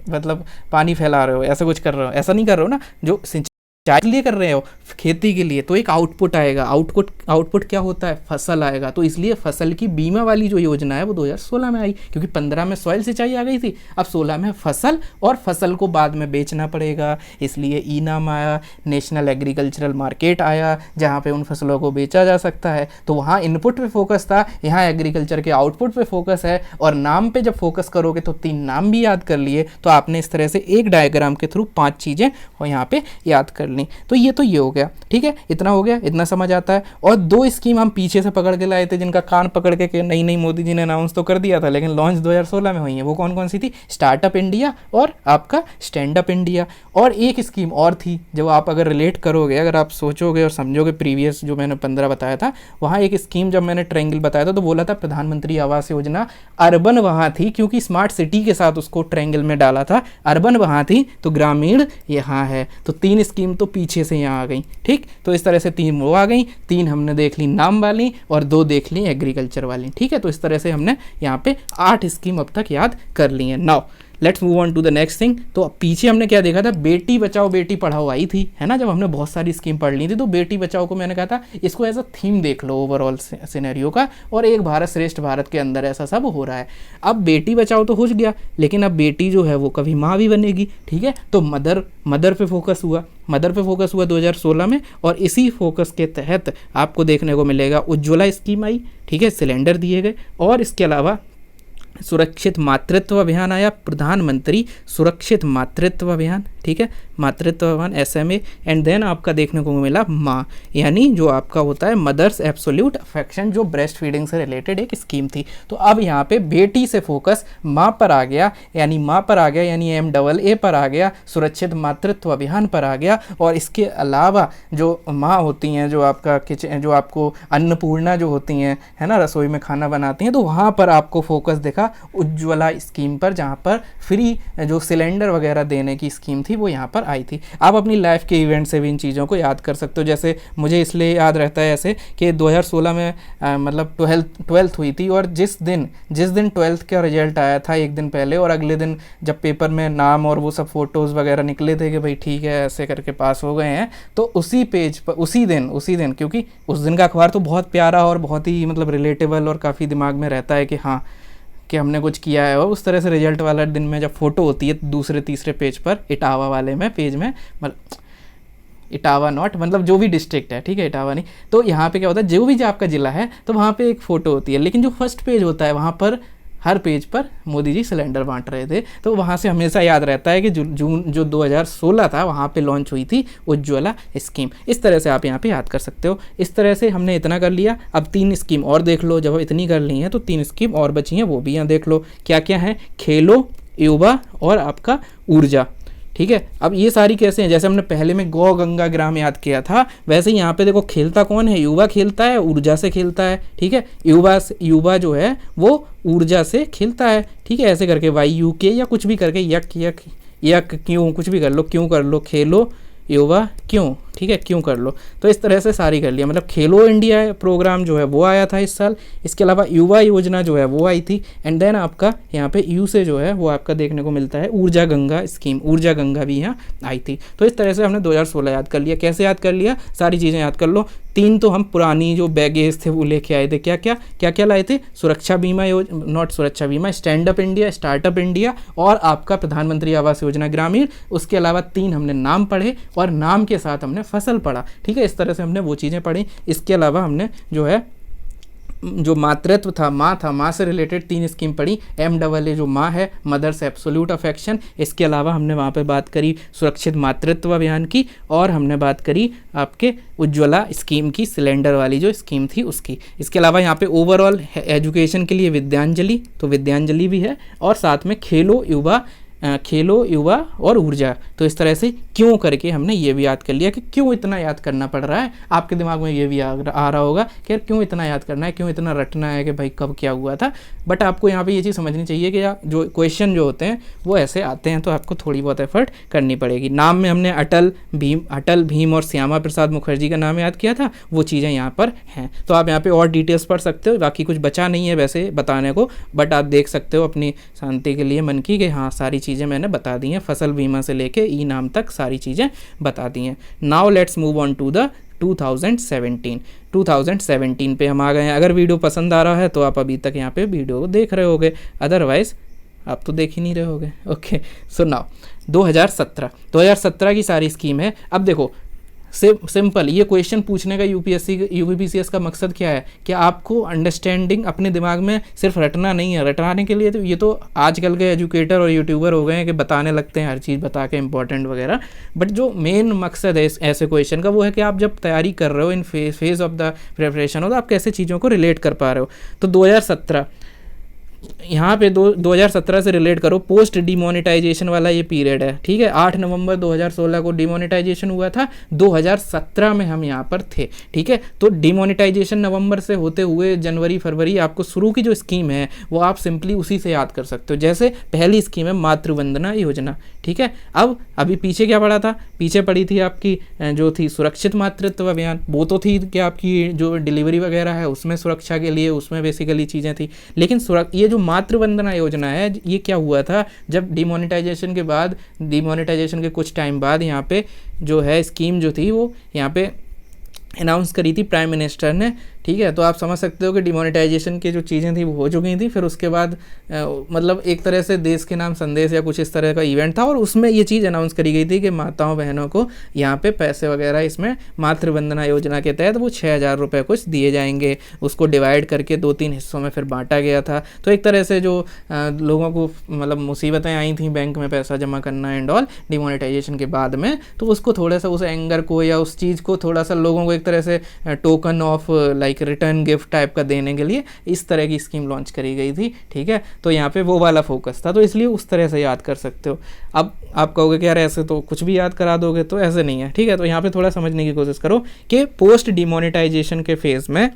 मतलब पानी फैला रहे हो, ऐसा कुछ कर रहे हो, ऐसा नहीं कर रहे हो ना। जो सिंचाई के लिए कर रहे हो, खेती के लिए, तो एक आउटपुट आएगा। आउटपुट क्या होता है, फसल आएगा। तो इसलिए फसल की बीमा वाली जो योजना है वो 2016 में आई, क्योंकि 15 में सॉइल सिंचाई आ गई थी, अब 16 में फसल, और फसल को बाद में बेचना पड़ेगा, इसलिए ई नाम आया। नेशनल एग्रीकल्चरल मार्केट आया जहाँ पे उन फसलों को बेचा जा सकता है। तो वहाँ इनपुट पे फोकस था, यहाँ एग्रीकल्चर के आउटपुट पे फोकस है। और नाम पे जब फोकस करोगे तो 3 नाम भी याद कर लिए, तो आपने इस तरह से एक डायग्राम के थ्रू 5 चीज़ें और यहाँ पे याद कर ली। तो ये हो गया। ठीक है, इतना हो गया, इतना समझ आता है। और 2 स्कीम हम पीछे से पकड़ के लाए थे, जिनका कान पकड़ के नई मोदी जी ने अनाउंस तो कर दिया था, लेकिन लॉन्च 2016 में हुई है। वो कौन कौन सी थी, स्टार्टअप इंडिया और आपका स्टैंड अप इंडिया। और एक स्कीम और थी जो आप अगर रिलेट करोगे, अगर आप सोचोगे और समझोगे, प्रीवियस जो मैंने 15 बताया था, वहाँ एक स्कीम जब मैंने ट्रायंगल बताया था तो बोला था प्रधानमंत्री आवास योजना। अर्बन वहाँ थी क्योंकि स्मार्ट सिटी के साथ उसको ट्रायंगल में डाला था, अर्बन वहाँ थी तो ग्रामीण यहाँ है। तो 3 स्कीम तो पीछे से यहाँ आ गई। ठीक, तो इस तरह से 3 वो आ गई, 3 हमने देख ली नाम वाली और 2 देख ली एग्रीकल्चर वाली। ठीक है, तो इस तरह से हमने यहाँ पे 8 स्कीम अब तक याद कर ली हैं। Now let's move on to the next thing. तो पीछे हमने क्या देखा था, बेटी बचाओ बेटी पढ़ाओ आई थी, है ना। जब हमने बहुत सारी स्कीम पढ़ ली थी तो बेटी बचाओ को मैंने कहा था इसको एज अ थीम देख लो ओवरऑल सिनेरियो का, और एक भारत श्रेष्ठ भारत के अंदर ऐसा सब हो रहा है। अब बेटी बचाओ तो हो गया, लेकिन अब बेटी जो है वो कभी माँ भी बनेगी। ठीक है, तो मदर पे फोकस हुआ, 2016 में। और इसी फोकस के तहत आपको देखने को मिलेगा उज्ज्वला स्कीम आई। ठीक है, सिलेंडर दिए गए, और इसके अलावा सुरक्षित मातृत्व अभियान आया, प्रधानमंत्री सुरक्षित मातृत्व अभियान। ठीक है, मातृत्व अभियान SMA। एंड देन आपका देखने को मिला माँ, यानी जो आपका होता है मदर्स एब्सोल्यूट अफेक्शन, जो ब्रेस्ट फीडिंग से रिलेटेड एक स्कीम थी। तो अब यहाँ पे बेटी से फोकस माँ पर आ गया, यानी MAA पर आ गया, सुरक्षित मातृत्व अभियान पर आ गया। और इसके अलावा जो माँ होती हैं, जो आपका किचन, जो आपको अन्नपूर्णा जो होती हैं, है ना, रसोई में खाना बनाती हैं, तो वहाँ पर आपको फोकस देखा उज्ज्वला स्कीम पर, जहाँ पर फ्री जो सिलेंडर वगैरह देने की स्कीम थी वो यहाँ पर आई थी। आप अपनी लाइफ के इवेंट से भी इन चीज़ों को याद कर सकते हो। जैसे मुझे इसलिए याद रहता है ऐसे कि 2016 में मतलब 12th हुई थी, और जिस दिन 12th का रिजल्ट आया था एक दिन पहले, और अगले दिन जब पेपर में नाम और वो सब फोटोज़ वगैरह निकले थे कि भाई ठीक है ऐसे करके पास हो गए हैं, तो उसी पेज पर उसी दिन क्योंकि उस दिन का अखबार तो बहुत प्यारा और बहुत ही मतलब रिलेटेबल और काफ़ी दिमाग में रहता है कि हाँ कि हमने कुछ किया है। और उस तरह से रिजल्ट वाला दिन में जब फोटो होती है दूसरे तीसरे पेज पर, इटावा वाले में पेज में, मतलब इटावा नॉट मतलब जो भी डिस्ट्रिक्ट है, ठीक है, इटावा नहीं, तो यहाँ पे क्या होता है जो भी आपका ज़िला है तो वहाँ पे एक फ़ोटो होती है। लेकिन जो फर्स्ट पेज होता है वहाँ पर हर पेज पर मोदी जी सिलेंडर बांट रहे थे। तो वहाँ से हमेशा याद रहता है कि जून जो 2016 था वहाँ पे लॉन्च हुई थी उज्ज्वला स्कीम। इस तरह से आप यहाँ पे याद कर सकते हो। इस तरह से हमने इतना कर लिया। अब 3 स्कीम और देख लो। जब इतनी कर ली हैं तो 3 स्कीम और बची हैं, वो भी यहाँ देख लो क्या क्या है। खेलो, युवा और आपका ऊर्जा। ठीक है। अब ये सारी कैसे हैं, जैसे हमने पहले में गौ गंगा ग्राम याद किया था, वैसे ही यहाँ पे देखो खेलता कौन है, युवा खेलता है, ऊर्जा से खेलता है, ठीक है। युवा जो है वो ऊर्जा से खेलता है, ठीक है। ऐसे करके YUK या कुछ भी करके यक क्यों कुछ भी कर लो, क्यों कर लो, खेलो युवा क्यों, ठीक है, क्यों कर लो। तो इस तरह से सारी कर लिया, मतलब खेलो इंडिया प्रोग्राम जो है वो आया था इस साल। इसके अलावा युवा योजना जो है वो आई थी। एंड देन आपका यहाँ पे यू से जो है वो आपका देखने को मिलता है ऊर्जा गंगा स्कीम, ऊर्जा गंगा भी यहाँ आई थी। तो इस तरह से हमने 2016 याद कर लिया। कैसे याद कर लिया, सारी चीज़ें याद कर लो। 3 तो हम पुरानी जो बैगेज थे वो लेके आए थे, क्या क्या लाए थे, सुरक्षा बीमा नॉट सुरक्षा बीमा, stand up India, startup India और आपका प्रधानमंत्री आवास योजना ग्रामीण। उसके अलावा 3 हमने नाम पढ़े और नाम के साथ हमने फसल पढ़ा, ठीक है। इस तरह से हमने वो चीज़ें पढ़ी। इसके अलावा हमने जो है जो मातृत्व था, माँ से रिलेटेड 3 स्कीम पढ़ी। MAA जो माँ है, मदर्स एब्सोल्यूट अफेक्शन। इसके अलावा हमने वहाँ पे बात करी सुरक्षित मातृत्व अभियान की, और हमने बात करी आपके उज्ज्वला स्कीम की, सिलेंडर वाली जो स्कीम थी उसकी। इसके अलावा यहाँ पे ओवरऑल एजुकेशन के लिए विद्यांजलि, तो विद्यांजलि भी है, और साथ में खेलो युवा और ऊर्जा। तो इस तरह से क्यों करके हमने ये भी याद कर लिया कि क्यों इतना याद करना पड़ रहा है। आपके दिमाग में ये भी आ रहा होगा कि यार क्यों इतना याद करना है, क्यों इतना रटना है कि भाई कब क्या हुआ था। बट आपको यहाँ पे ये चीज़ समझनी चाहिए कि जो क्वेश्चन जो होते हैं वो ऐसे आते हैं, तो आपको थोड़ी बहुत एफर्ट करनी पड़ेगी। नाम में हमने अटल भीम और श्यामा प्रसाद मुखर्जी का नाम याद किया था, वो चीज़ें यहाँ पर हैं। तो आप यहाँ पर और डिटेल्स पढ़ सकते हो, बाकी कुछ बचा नहीं है वैसे बताने को, बट आप देख सकते हो अपनी शांति के लिए मन की कि हाँ सारी चीज़ें मैंने बता दी हैं, फसल बीमा से लेके ई नाम तक सारी चीज़ें बता दी हैं। Now let's move on to the 2017 पे हम आ गए हैं। अगर वीडियो पसंद आ रहा है तो आप अभी तक यहाँ पे वीडियो को देख रहे होगे, अदरवाइज आप तो देख ही नहीं रहे होगे। ओके, सो नाउ 2017 की सारी स्कीम है। अब देखो सिंपल ये क्वेश्चन पूछने का यूपीपीसीएस का मकसद क्या है कि आपको अंडरस्टैंडिंग अपने दिमाग में सिर्फ रटना नहीं है। रटने के लिए तो ये तो आजकल के एजुकेटर और यूट्यूबर हो गए हैं कि बताने लगते हैं हर चीज़ बता के इंपॉर्टेंट वगैरह, बट जो मेन मकसद है ऐसे क्वेश्चन का वो है कि आप जब तैयारी कर रहे हो, इन फेज ऑफ द प्रिपरेशन हो, तो आप कैसे चीज़ों को रिलेट कर पा रहे हो। तो 2017 यहाँ पे 2017 से रिलेट करो, पोस्ट डिमोनेटाइजेशन वाला ये पीरियड है, ठीक है। 8 नवंबर 2016 को डिमोनेटाइजेशन हुआ था, 2017 में हम यहाँ पर थे, ठीक है। तो डिमोनेटाइजेशन नवंबर से होते हुए जनवरी फरवरी आपको शुरू की जो स्कीम है वो आप सिंपली उसी से याद कर सकते हो। जैसे पहली स्कीम है मातृवंदना योजना, ठीक है। अब अभी पीछे क्या पड़ा था, पीछे पड़ी थी आपकी जो थी सुरक्षित मातृत्व अभियान, वो तो थी कि आपकी जो डिलीवरी वगैरह है उसमें सुरक्षा के लिए, उसमें बेसिकली चीज़ें थी। लेकिन ये जो मातृवंदना योजना है ये क्या हुआ था, जब डिमोनेटाइजेशन के बाद, डिमोनेटाइजेशन के कुछ टाइम बाद यहाँ पे जो है स्कीम जो थी वो यहाँ पे अनाउंस करी थी प्राइम मिनिस्टर ने, ठीक है। तो आप समझ सकते हो कि डिमोनेटाइजेशन की जो चीज़ें थी वो हो चुकी थी। फिर उसके बाद मतलब एक तरह से देश के नाम संदेश या कुछ इस तरह का इवेंट था, और उसमें ये चीज़ अनाउंस करी गई थी कि माताओं बहनों को यहाँ पे पैसे वगैरह इसमें मातृवंदना योजना के तहत वो 6,000 रुपये कुछ दिए जाएंगे। उसको डिवाइड करके 2-3 हिस्सों में फिर बांटा गया था। तो एक तरह से जो लोगों को मतलब मुसीबतें आई थी बैंक में पैसा जमा करना एंड ऑल डिमोनेटाइजेशन के बाद में, तो उसको थोड़ा सा उस एंगर को या उस चीज़ को थोड़ा सा लोगों को एक तरह से token of like return gift type का देने के लिए इस तरह की स्कीम लॉन्च करी गई थी, ठीक है। तो यहाँ पे वो वाला फोकस था, तो इसलिए उस तरह से याद कर सकते हो। अब आप कहोगे कि यार ऐसे तो कुछ भी याद करा दोगे, तो ऐसे नहीं है, ठीक है। तो यहाँ पे थोड़ा समझने की कोशिश करो कि पोस्ट डिमोनेटाइजेशन के फेज में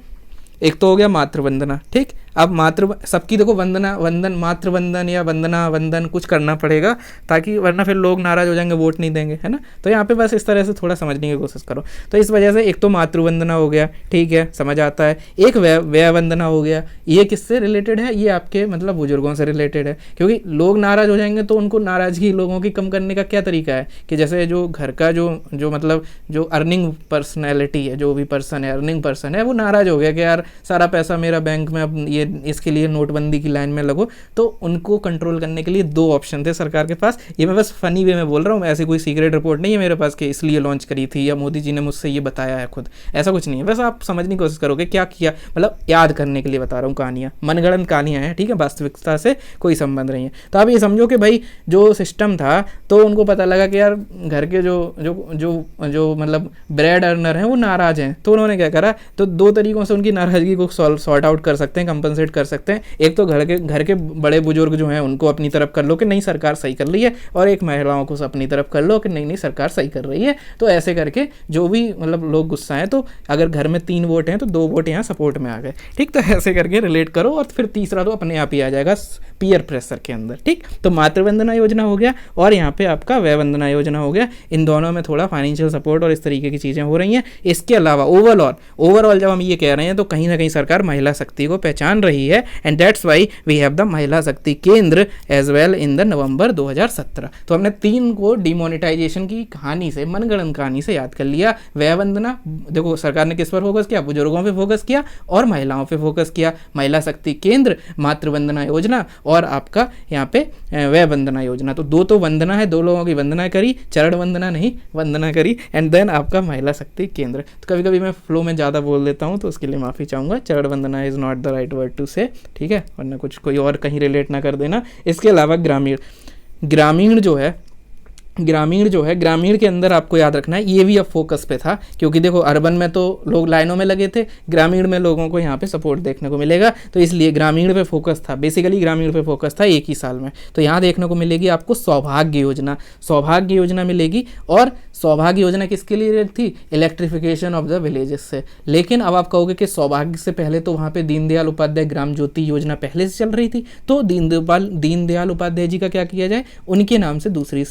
एक तो हो गया मातृवंदना, ठीक। अब सबकी देखो मातृवंदन या वंदन कुछ करना पड़ेगा, ताकि वरना फिर लोग नाराज हो जाएंगे, वोट नहीं देंगे, है ना। तो यहाँ पे बस इस तरह से थोड़ा समझने की कोशिश करो। तो इस वजह से एक तो मातृवंदना हो गया, ठीक है, समझ आता है। एक व्यय वंदना हो गया, ये किससे रिलेटेड है, ये आपके मतलब बुजुर्गों से रिलेटेड है, क्योंकि लोग नाराज हो जाएंगे तो उनको नाराजगी लोगों की कम करने का क्या तरीका है कि जैसे जो घर का जो मतलब जो अर्निंग पर्सनैलिटी है, जो भी पर्सन है, अर्निंग पर्सन है, वो नाराज हो गया कि यार सारा पैसा मेरा बैंक में, अब ये इसके लिए नोटबंदी की लाइन में लगो। तो उनको कंट्रोल करने के लिए 2 ऑप्शन थे सरकार के पास। ये मैं बस फनी वे में बोल रहा हूँ, ऐसी कोई सीक्रेट रिपोर्ट नहीं है मेरे पास कि इसलिए लॉन्च करी थी या मोदी जी ने मुझसे ये बताया है खुद, ऐसा कुछ नहीं है। बस आप समझने की कोशिश करोगे क्या किया, मतलब याद करने के लिए बता रहा हूँ। कहानियाँ मनगढ़ंत कहानियाँ हैं, ठीक है, वास्तविकता से कोई संबंध नहीं है। तो आप ये समझो कि भाई जो सिस्टम था, तो उनको पता लगा कि यार घर के जो मतलब ब्रेड अर्नर हैं वो नाराज़ हैं, तो उन्होंने क्या करा, तो 2 तरीक़ों से उनकी नाराज़गी को सॉर्ट आउट कर सकते हैं कॉम्पनसेट कर सकते हैं। एक तो घर के बड़े बुजुर्ग जो हैं उनको अपनी तरफ कर लो कि नहीं सरकार सही कर रही है, और एक महिलाओं को अपनी तरफ कर लो कि नहीं नहीं सरकार सही कर रही है। तो ऐसे करके जो भी मतलब लोग गुस्सा हैं, तो अगर घर में 3 वोट हैं तो 2 वोट यहाँ सपोर्ट में आ गए, ठीक। तो ऐसे करके रिलेट करो, और फिर तीसरा तो अपने आप ही आ जाएगा पीयर प्रेशर के अंदर, ठीक। तो मातृवंदना योजना हो गया और यहाँ पे आपका वय वंदना योजना हो गया। इन दोनों में थोड़ा फाइनेंशियल सपोर्ट और इस तरीके की चीज़ें हो रही हैं। इसके अलावा ओवरऑल जब हम ये कह रहे हैं तो कहीं ना कहीं सरकार महिला शक्ति को पहचान रही है, and that's why we have the Mahila Shakti Kendra as well in the November 2017। तो हमने 3 को डिमोनेटाइजेशन की कहानी से, मनगढ़ंत कहानी से याद कर लिया। वय वंदना, देखो सरकार ने किस पर फोकस किया, बुजुर्गों पे फोकस किया और महिलाओं पे फोकस किया। महिला शक्ति केंद्र, मातृवंदना योजना और आपका यहाँ पे वय वंदना योजना। तो 2 तो वंदना है, 2 लोगों की वंदना करी, चरण वंदना नहीं, वंदना करी, एंड देन आपका महिला शक्ति केंद्र। तो कभी कभी मैं फ्लो में ज़्यादा बोल देता हूँ तो उसके लिए माफ़ी चाहूँगा। चरण वंदना is not the right word to say, ठीक है, वरना कुछ कोई और कहीं रिलेट ना कर देना। इसके अलावा ग्रामीण जो है, ग्रामीण के अंदर आपको याद रखना है, ये भी अब फोकस पे था, क्योंकि देखो अर्बन में तो लोग लाइनों में लगे थे, ग्रामीण में लोगों को यहाँ पे सपोर्ट देखने को मिलेगा। तो इसलिए ग्रामीण पे फोकस था, बेसिकली ग्रामीण पे फोकस था एक ही साल में। तो यहाँ देखने को मिलेगी आपको सौभाग्य योजना मिलेगी। और सौभाग्य योजना किसके लिए थी, इलेक्ट्रिफिकेशन ऑफ द विलेजेस से। लेकिन अब आप कहोगे कि सौभाग्य से पहले तो वहाँ पे दीनदयाल उपाध्याय ग्राम ज्योति योजना पहले से चल रही थी, तो दीनदयाल उपाध्याय जी का क्या किया जाए, उनके नाम से दूसरी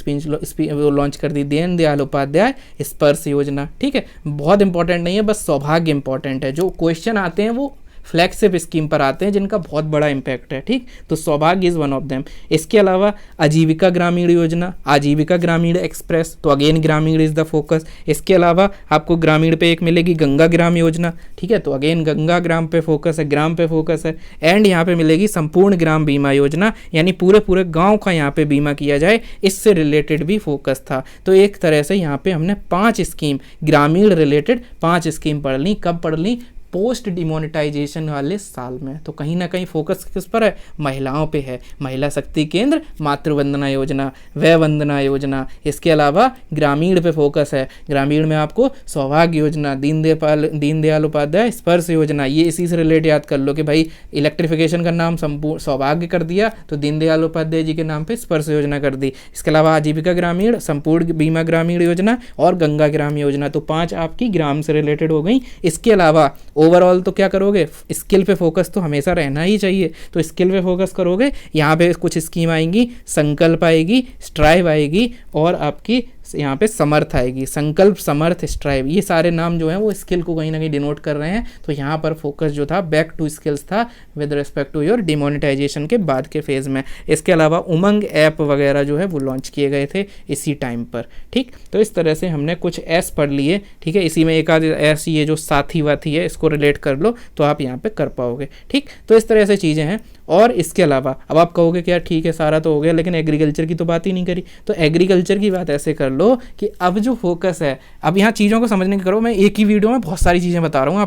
वो लॉन्च कर दी, दीनदयाल उपाध्याय स्पर्श योजना, ठीक है। बहुत इंपॉर्टेंट नहीं है, बस सौभाग्य इंपॉर्टेंट है। जो क्वेश्चन आते हैं वो फ्लैगशिप स्कीम पर आते हैं जिनका बहुत बड़ा इम्पैक्ट है, ठीक। तो सौभाग्य इज़ वन ऑफ देम। इसके अलावा आजीविका ग्रामीण योजना, आजीविका ग्रामीण एक्सप्रेस, तो अगेन ग्रामीण इज़ द फोकस। इसके अलावा आपको ग्रामीण पे एक मिलेगी गंगा ग्राम योजना, ठीक है, तो अगेन गंगा ग्राम पे फोकस है, ग्राम पे फोकस है। एंड यहाँ पे मिलेगी संपूर्ण ग्राम बीमा योजना, यानी पूरे गाँव का यहाँ पे बीमा किया जाए, इससे रिलेटेड भी फोकस था। तो एक तरह से यहाँ पे हमने 5 स्कीम ग्रामीण रिलेटेड 5 स्कीम पढ़ ली। कब पढ़ ली, पोस्ट डिमोनेटाइजेशन वाले साल में। तो कहीं ना कहीं फोकस किस पर है, महिलाओं पे है। महिला शक्ति केंद्र, मातृवंदना योजना, वय वंदना योजना। इसके अलावा ग्रामीण पे फोकस है, ग्रामीण में आपको सौभाग्य योजना, दीनदयाल उपाध्याय स्पर्श योजना, ये इसी से रिलेट याद कर लो कि भाई इलेक्ट्रिफिकेशन का नाम संपूर्ण सौभाग्य कर दिया तो दीनदयाल उपाध्याय जी के नाम पे स्पर्श योजना कर दी। इसके अलावा आजीविका ग्रामीण, संपूर्ण बीमा ग्रामीण योजना और गंगा ग्राम योजना। तो 5 आपकी ग्राम से रिलेटेड हो गई। इसके अलावा ओवरऑल तो क्या करोगे, स्किल पे फोकस तो हमेशा रहना ही चाहिए, तो स्किल पे फोकस करोगे। यहाँ पे कुछ स्कीम आएंगी, संकल्प आएगी, स्ट्राइव आएगी और आपकी यहाँ पे समर्थ आएगी। संकल्प, समर्थ, स्ट्राइव, ये सारे नाम जो हैं वो स्किल को कहीं ना कहीं डिनोट कर रहे हैं। तो यहाँ पर फोकस जो था बैक टू स्किल्स था with respect to your demonetisation के बाद के फेज़ में। इसके अलावा उमंग ऐप वगैरह जो है वो लॉन्च किए गए थे इसी टाइम पर, ठीक। तो इस तरह से हमने कुछ एस पढ़ लिए, ठीक है। इसी में एक आध एस, ये जो साथी वाथी है इसको रिलेट कर लो तो आप यहाँ पे कर पाओगे, ठीक। तो इस तरह से चीज़ें हैं। और इसके अलावा अब आप कहोगे कि यार ठीक है सारा तो हो गया, लेकिन एग्रीकल्चर की तो बात ही नहीं करी। तो एग्रीकल्चर की बात ऐसे कर लो कि अब जो फोकस है, अब यहाँ चीज़ों को समझने की करो, मैं एक ही वीडियो में बहुत सारी चीज़ें बता रहा हूँ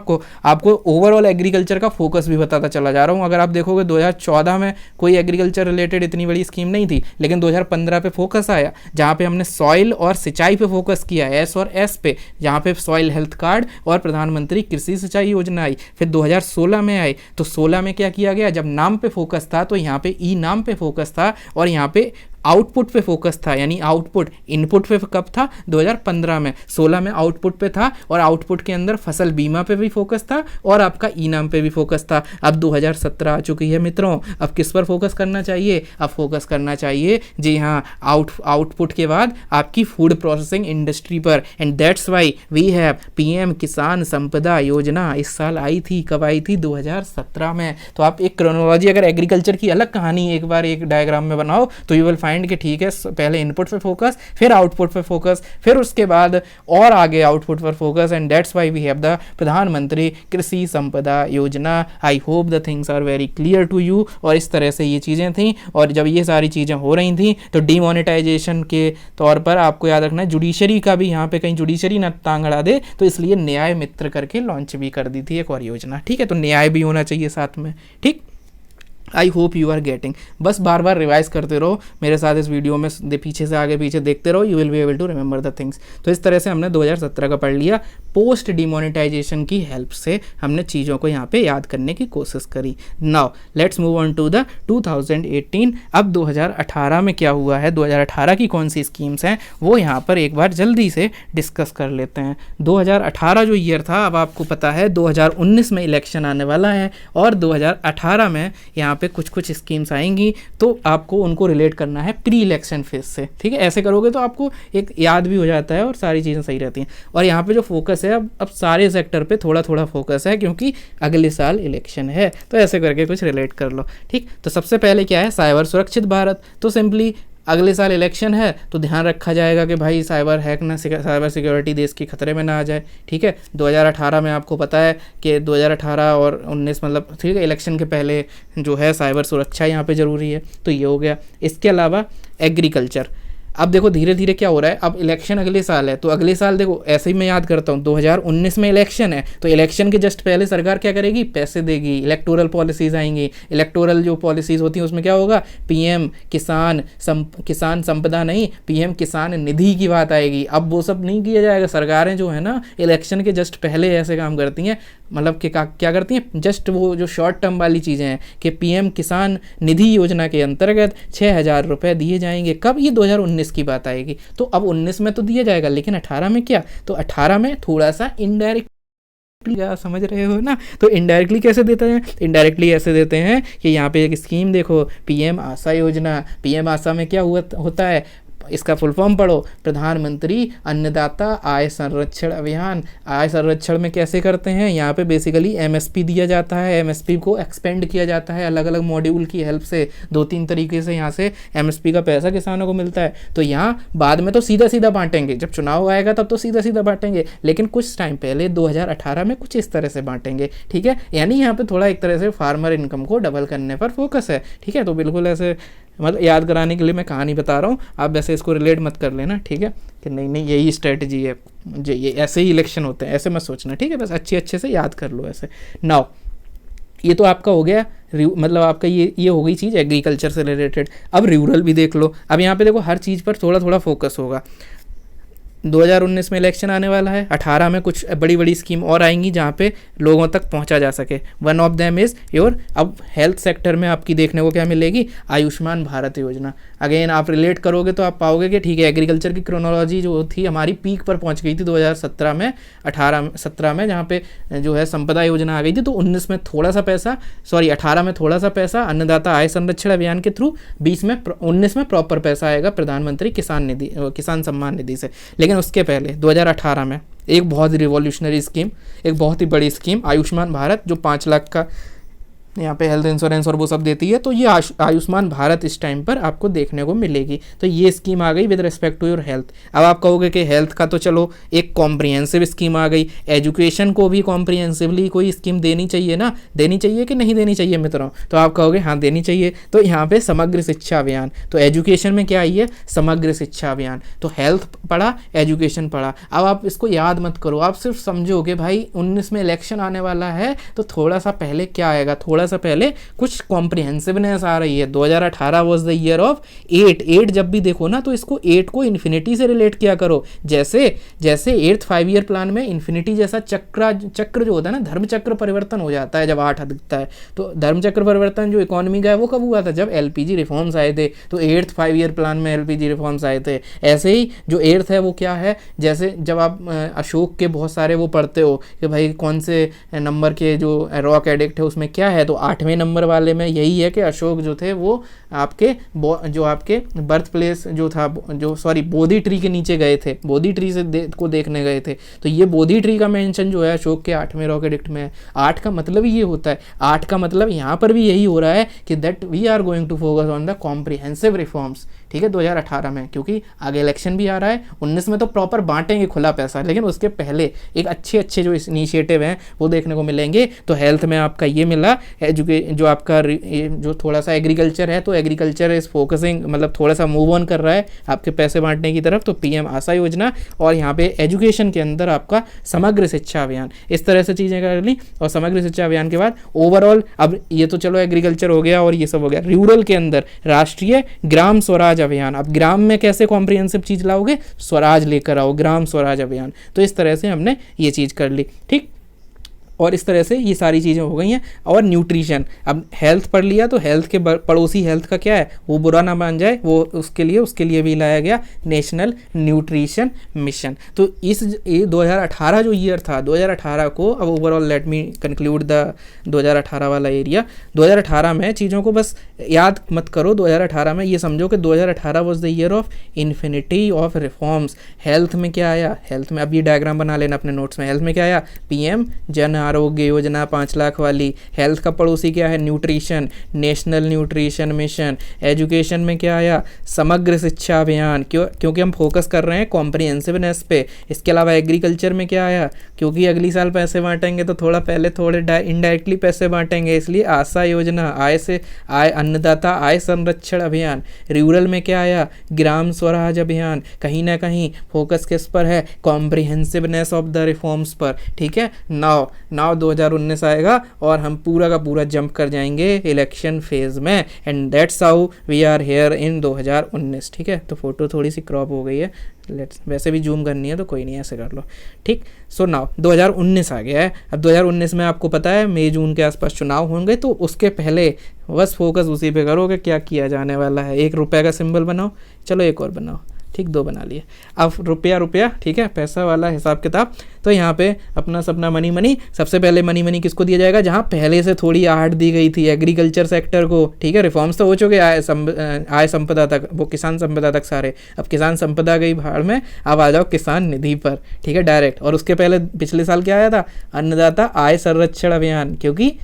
आपको ओवरऑल एग्रीकल्चर का फोकस भी बताता चला जा रहा हूँ। अगर आप देखोगे 2014 में कोई एग्रीकल्चर रिलेटेड इतनी बड़ी स्कीम नहीं थी, लेकिन 2015 पे फोकस आया, जहाँ पे हमने सॉइल और सिंचाई पे फोकस किया, एस और एस पे, जहाँ पे सॉइल हेल्थ कार्ड और प्रधानमंत्री कृषि सिंचाई योजना आई। फिर 2016 में आई, तो 16 में क्या किया गया, जब नाम पे फोकस था तो यहाँ पे ई नाम पे फोकस था और यहाँ पे आउटपुट पे फोकस था, यानी आउटपुट, इनपुट पे कब था, 2015 में। 16 में आउटपुट पे था और आउटपुट के अंदर फसल बीमा पे भी फोकस था और आपका ई नाम पे भी फोकस था। अब 2017 आ चुकी है मित्रों, अब किस पर फोकस करना चाहिए, अब फोकस करना चाहिए जी हाँ आउटपुट के बाद आपकी फूड प्रोसेसिंग इंडस्ट्री पर। And that's why we have PM Kisan Sampada योजना। इस साल आई थी, कब आई थी, 2017 में। तो आप एक क्रोनोलॉजी, अगर एग्रीकल्चर की अलग कहानी एक बार एक डायग्राम में बनाओ तो यू विल फाइंड कि ठीक है पहले इनपुट पे फोकस, फिर आउटपुट पे फोकस, फिर उसके बाद और आगे आउटपुट पर focus. And that's why we have the Pradhan Mantri Krishi Sampada Yojana. I hope the things are very clear to you. और इस तरह से ये चीज़ें थी, और जब ये सारी चीज़ें हो रही थी तो डीमोनेटाइजेशन के तौर पर आपको याद रखना है जुडिशरी का भी, यहाँ पे कहीं जुडिशरी ना टांग अड़ा दे, तो इसलिए न्याय मित्र करके लॉन्च भी कर दी थी एक और योजना, ठीक है। तो न्याय भी होना चाहिए साथ में, ठीक। I hope you are getting. बस बार बार रिवाइज करते रहो मेरे साथ इस वीडियो में, पीछे से आगे पीछे देखते रहो, you will be able to remember the things. तो इस तरह से हमने 2017 का पढ़ लिया। पोस्ट डिमोनेटाइजेशन की हेल्प से हमने चीज़ों को यहाँ पे याद करने की कोशिश करी। Now let's move on to the 2018। अब 2018 में क्या हुआ है, 2018 की कौन सी स्कीम्स हैं वो यहाँ पर एक बार जल्दी से डिस्कस कर लेते हैं। 2018 जो ईयर था, अब आपको पता है 2019 में इलेक्शन आने वाला है और 2018 में यहाँ पे कुछ कुछ स्कीम्स आएंगी, तो आपको उनको रिलेट करना है प्री इलेक्शन फेज से। ठीक है, ऐसे करोगे तो आपको एक याद भी हो जाता है और सारी चीज़ें सही रहती हैं। और यहाँ पे जो फोकस है, अब सारे सेक्टर पे थोड़ा थोड़ा फोकस है क्योंकि अगले साल इलेक्शन है, तो ऐसे करके कुछ रिलेट कर लो। ठीक, तो सबसे पहले क्या है, साइबर सुरक्षित भारत। तो सिंपली अगले साल इलेक्शन है तो ध्यान रखा जाएगा कि भाई साइबर हैक ना, साइबर सिक्योरिटी देश के खतरे में ना आ जाए। ठीक है, 2018 में आपको पता है कि 2018 और 19 मतलब ठीक है, इलेक्शन के पहले जो है साइबर सुरक्षा यहाँ पे ज़रूरी है, तो ये हो गया। इसके अलावा एग्रीकल्चर। अब देखो धीरे धीरे क्या हो रहा है, अब इलेक्शन अगले साल है, तो अगले साल देखो ऐसे ही मैं याद करता हूँ 2019 में इलेक्शन है, तो इलेक्शन के जस्ट पहले सरकार क्या करेगी, पैसे देगी, इलेक्टोरल पॉलिसीज़ आएंगी। इलेक्टोरल जो पॉलिसीज़ होती हैं उसमें क्या होगा, पीएम किसान संपदा नहीं, पीएम किसान निधि की बात आएगी। अब वो सब नहीं किया जाएगा। सरकारें जो है ना इलेक्शन के जस्ट पहले ऐसे काम करती हैं, मतलब कि क्या करती हैं, जस्ट वो जो शॉर्ट टर्म वाली चीज़ें हैं कि पीएम किसान निधि योजना के अंतर्गत 6,000 रुपये दिए जाएंगे। कब, ये 2019 की बात आएगी। तो अब 19 में तो दिया जाएगा, लेकिन 18 में क्या, तो 18 में थोड़ा सा इनडायरेक्ट, समझ रहे हो ना। तो इनडायरेक्टली कैसे देते हैं, इनडायरेक्टली ऐसे देते हैं कि यहाँ पे एक स्कीम देखो, पीएम आशा योजना। पीएम आशा में क्या होता है, इसका फुल फॉर्म पढ़ो, प्रधानमंत्री अन्नदाता आय संरक्षण अभियान। आय संरक्षण में कैसे करते हैं, यहाँ पे बेसिकली एमएसपी दिया जाता है, एमएसपी को एक्सपेंड किया जाता है अलग अलग मॉड्यूल की हेल्प से। 2-3 तरीके से यहाँ से एमएसपी का पैसा किसानों को मिलता है। तो यहाँ बाद में तो सीधा सीधा बांटेंगे, जब चुनाव आएगा तब तो सीधा सीधा बांटेंगे, लेकिन कुछ टाइम पहले 2018 में कुछ इस तरह से बांटेंगे। ठीक है, यानी यहाँ पे थोड़ा एक तरह से फार्मर इनकम को डबल करने पर फोकस है। ठीक है, तो बिल्कुल ऐसे मतलब याद कराने के लिए मैं कहानी बता रहा हूँ, आप वैसे इसको रिलेट मत कर लेना। ठीक है, कि नहीं यही स्ट्रेटजी है, ये ऐसे ही इलेक्शन होते हैं, ऐसे मत सोचना। ठीक है, बस अच्छे से याद कर लो ऐसे। नाउ ये तो आपका हो गया, मतलब आपका ये हो गई चीज़ एग्रीकल्चर से रिलेटेड। अब रूरल भी देख लो। अब यहाँ पे देखो हर चीज़ पर थोड़ा थोड़ा फोकस होगा। 2019 में इलेक्शन आने वाला है, 18 में कुछ बड़ी बड़ी स्कीम और आएंगी जहाँ पे लोगों तक पहुँचा जा सके। One of them is your, अब हेल्थ सेक्टर में आपकी देखने को क्या मिलेगी, आयुष्मान भारत योजना। अगेन आप रिलेट करोगे तो आप पाओगे कि ठीक है, एग्रीकल्चर की क्रोनोलॉजी जो थी हमारी पीक पर पहुँच गई थी 2017 में, 17 में, जहाँ पे जो है संपदा योजना आ गई थी। तो 19 में थोड़ा सा पैसा, 18 में थोड़ा सा पैसा अन्नदाता आय संरक्षण अभियान के थ्रू, 19 में प्रॉपर पैसा आएगा प्रधानमंत्री किसान सम्मान निधि से। लेकिन उसके पहले 2018 में एक बहुत रिवॉल्यूशनरी स्कीम, एक बहुत ही बड़ी स्कीम आयुष्मान भारत, जो 5 लाख का यहाँ पे हेल्थ इंश्योरेंस और वो सब देती है। तो ये आयुष्मान भारत इस टाइम पर आपको देखने को मिलेगी। तो ये स्कीम आ गई with respect to your health. अब आप कहोगे कि हेल्थ का तो चलो एक कॉम्प्रिहेंसिव स्कीम आ गई, एजुकेशन को भी कॉम्प्रिहेंसिवली कोई स्कीम देनी चाहिए ना, देनी चाहिए कि नहीं देनी चाहिए मित्रों? तो आप कहोगे हाँ देनी चाहिए। तो यहाँ पे समग्र शिक्षा अभियान, तो एजुकेशन में क्या आई है, समग्र शिक्षा अभियान। तो हेल्थ पढ़ा, एजुकेशन पढ़ा। अब आप इसको याद मत करो, आप सिर्फ समझो कि भाई 19 में इलेक्शन आने वाला है, तो थोड़ा सा पहले क्या आएगा, थोड़ा सा पहले कुछ कॉम्प्रिहेंसिवनेस आ रही है। 2018 वाज द ईयर ऑफ 8। जब भी देखो ना तो इसको 8 को इन्फिनिटी से रिलेट किया करो। जैसे 8th 5 ईयर प्लान में इन्फिनिटी जैसा चक्र जो होता है ना, धर्म चक्र परिवर्तन हो जाता है जब 8 दिखता है। तो धर्म चक्र परिवर्तन जो इकोनॉमी का है वो कब हुआ था, जब एलपीजी रिफॉर्म्स आए थे। तो 8th 5 ईयर प्लान में एलपीजी रिफॉर्म्स आए थे। ऐसे ही जो 8th है वो क्या है, जैसे जब आप अशोक के बहुत सारे वो पढ़ते हो कि भाई कौन से नंबर के जो रॉक एडिक्ट है उसमें क्या है, तो 8वें नंबर वाले में यही है कि अशोक जो थे वो आपके बर्थ प्लेस जो था, बोधि ट्री के नीचे गए थे, बोधि ट्री को देखने गए थे। तो ये बोधि ट्री का मेंशन जो है अशोक के 8वें रॉक एडिक्ट में है। 8 का मतलब ये होता है, 8 का मतलब यहाँ पर भी यही हो रहा है कि that we are going to focus on the comprehensive reforms. ठीक है, 2018 में, क्योंकि आगे इलेक्शन भी आ रहा है। 19 में तो प्रॉपर बांटेंगे खुला पैसा, लेकिन उसके पहले एक अच्छे जो इनिशिएटिव हैं वो देखने को मिलेंगे। तो हेल्थ में आपका ये मिला, जो आपका जो थोड़ा सा एग्रीकल्चर है, तो एग्रीकल्चर इज फोकसिंग, मतलब थोड़ा सा मूव ऑन कर रहा है आपके पैसे बांटने की तरफ, तो पीएम आशा योजना। और यहाँ पे एजुकेशन के अंदर आपका समग्र शिक्षा अभियान, इस तरह से चीज़ें कर ली। और समग्र शिक्षा अभियान के बाद ओवरऑल, अब ये तो चलो एग्रीकल्चर हो गया और ये सब हो गया, रूरल के अंदर राष्ट्रीय ग्राम स्वराज अभियान। अब ग्राम में कैसे कॉम्प्रिहेंसिव चीज़ लाओगे, स्वराज लेकर आओ, ग्राम स्वराज अभियान। तो इस तरह से हमने ये चीज़ कर ली, ठीक। और इस तरह से ये सारी चीज़ें हो गई हैं। और न्यूट्रिशन, अब हेल्थ पढ़ लिया तो हेल्थ के पड़ोसी हेल्थ का क्या है, वो बुरा ना मान जाए, वो उसके लिए भी लाया गया नेशनल न्यूट्रिशन मिशन। तो ये 2018 जो ईयर था, 2018 को, अब overall let me conclude the 2018 वाला एरिया। 2018 में चीज़ों को बस याद मत करो, 2018 में ये समझो कि 2018 was the year of infinity of reforms. Health में क्या आया, हेल्थ में अब ये डायग्राम बना लेना अपने नोट्स में। हेल्थ में क्या आया, पीएम जन आरोग्य योजना 5 लाख वाली। हेल्थ का पड़ोसी क्या है, nutrition, national nutrition mission. Education में क्या आया, समग्र शिक्षा अभियान, क्योंकि हम फोकस कर रहे हैं कॉम्प्रिहेंसिवनेस पे। इसके अलावा एग्रीकल्चर में क्या आया, क्योंकि अगली साल पैसे बांटेंगे तो थोड़ा पहले थोड़े इनडायरेक्टली पैसे बांटेंगे, इसलिए आशा योजना, आय अन्नदाता आय संरक्षण अभियान। रूरल में क्या आया, ग्राम स्वराज अभियान। कहीं ना कहीं फोकस किस पर है, कॉम्प्रिहेंसिवनेस ऑफ द रिफॉर्म्स पर, ठीक है। नाउ 2019 आएगा और हम पूरा का पूरा जंप कर जाएंगे इलेक्शन फेज में, and that's how we are here in 2019, ठीक है। तो फोटो थोड़ी सी क्रॉप हो गई है, वैसे भी जूम करनी है तो कोई नहीं, ऐसे कर लो, ठीक। सो नाउ 2019 आ गया है। अब 2019 में आपको पता है मई जून के आसपास चुनाव होंगे, तो उसके पहले बस फोकस उसी पे करो कि क्या किया जाने वाला है। 1 रुपये का सिंबल बनाओ, चलो एक और बनाओ, ठीक, 2 बना लिए। अब रुपया, ठीक है, पैसा वाला हिसाब किताब। तो यहाँ पे अपना सपना मनी, सबसे पहले मनी किसको दिया जाएगा, जहाँ पहले से थोड़ी आहट दी गई थी एग्रीकल्चर सेक्टर को, ठीक है। रिफॉर्म्स तो हो चुके, आय संपदा तक, वो किसान संपदा तक सारे। अब किसान संपदा गई भाड़ में, अब आ जाओ किसान निधि पर, ठीक है, डायरेक्ट। और उसके पहले पिछले साल क्या आया था, अन्नदाता आय संरक्षण अभियान, क्योंकि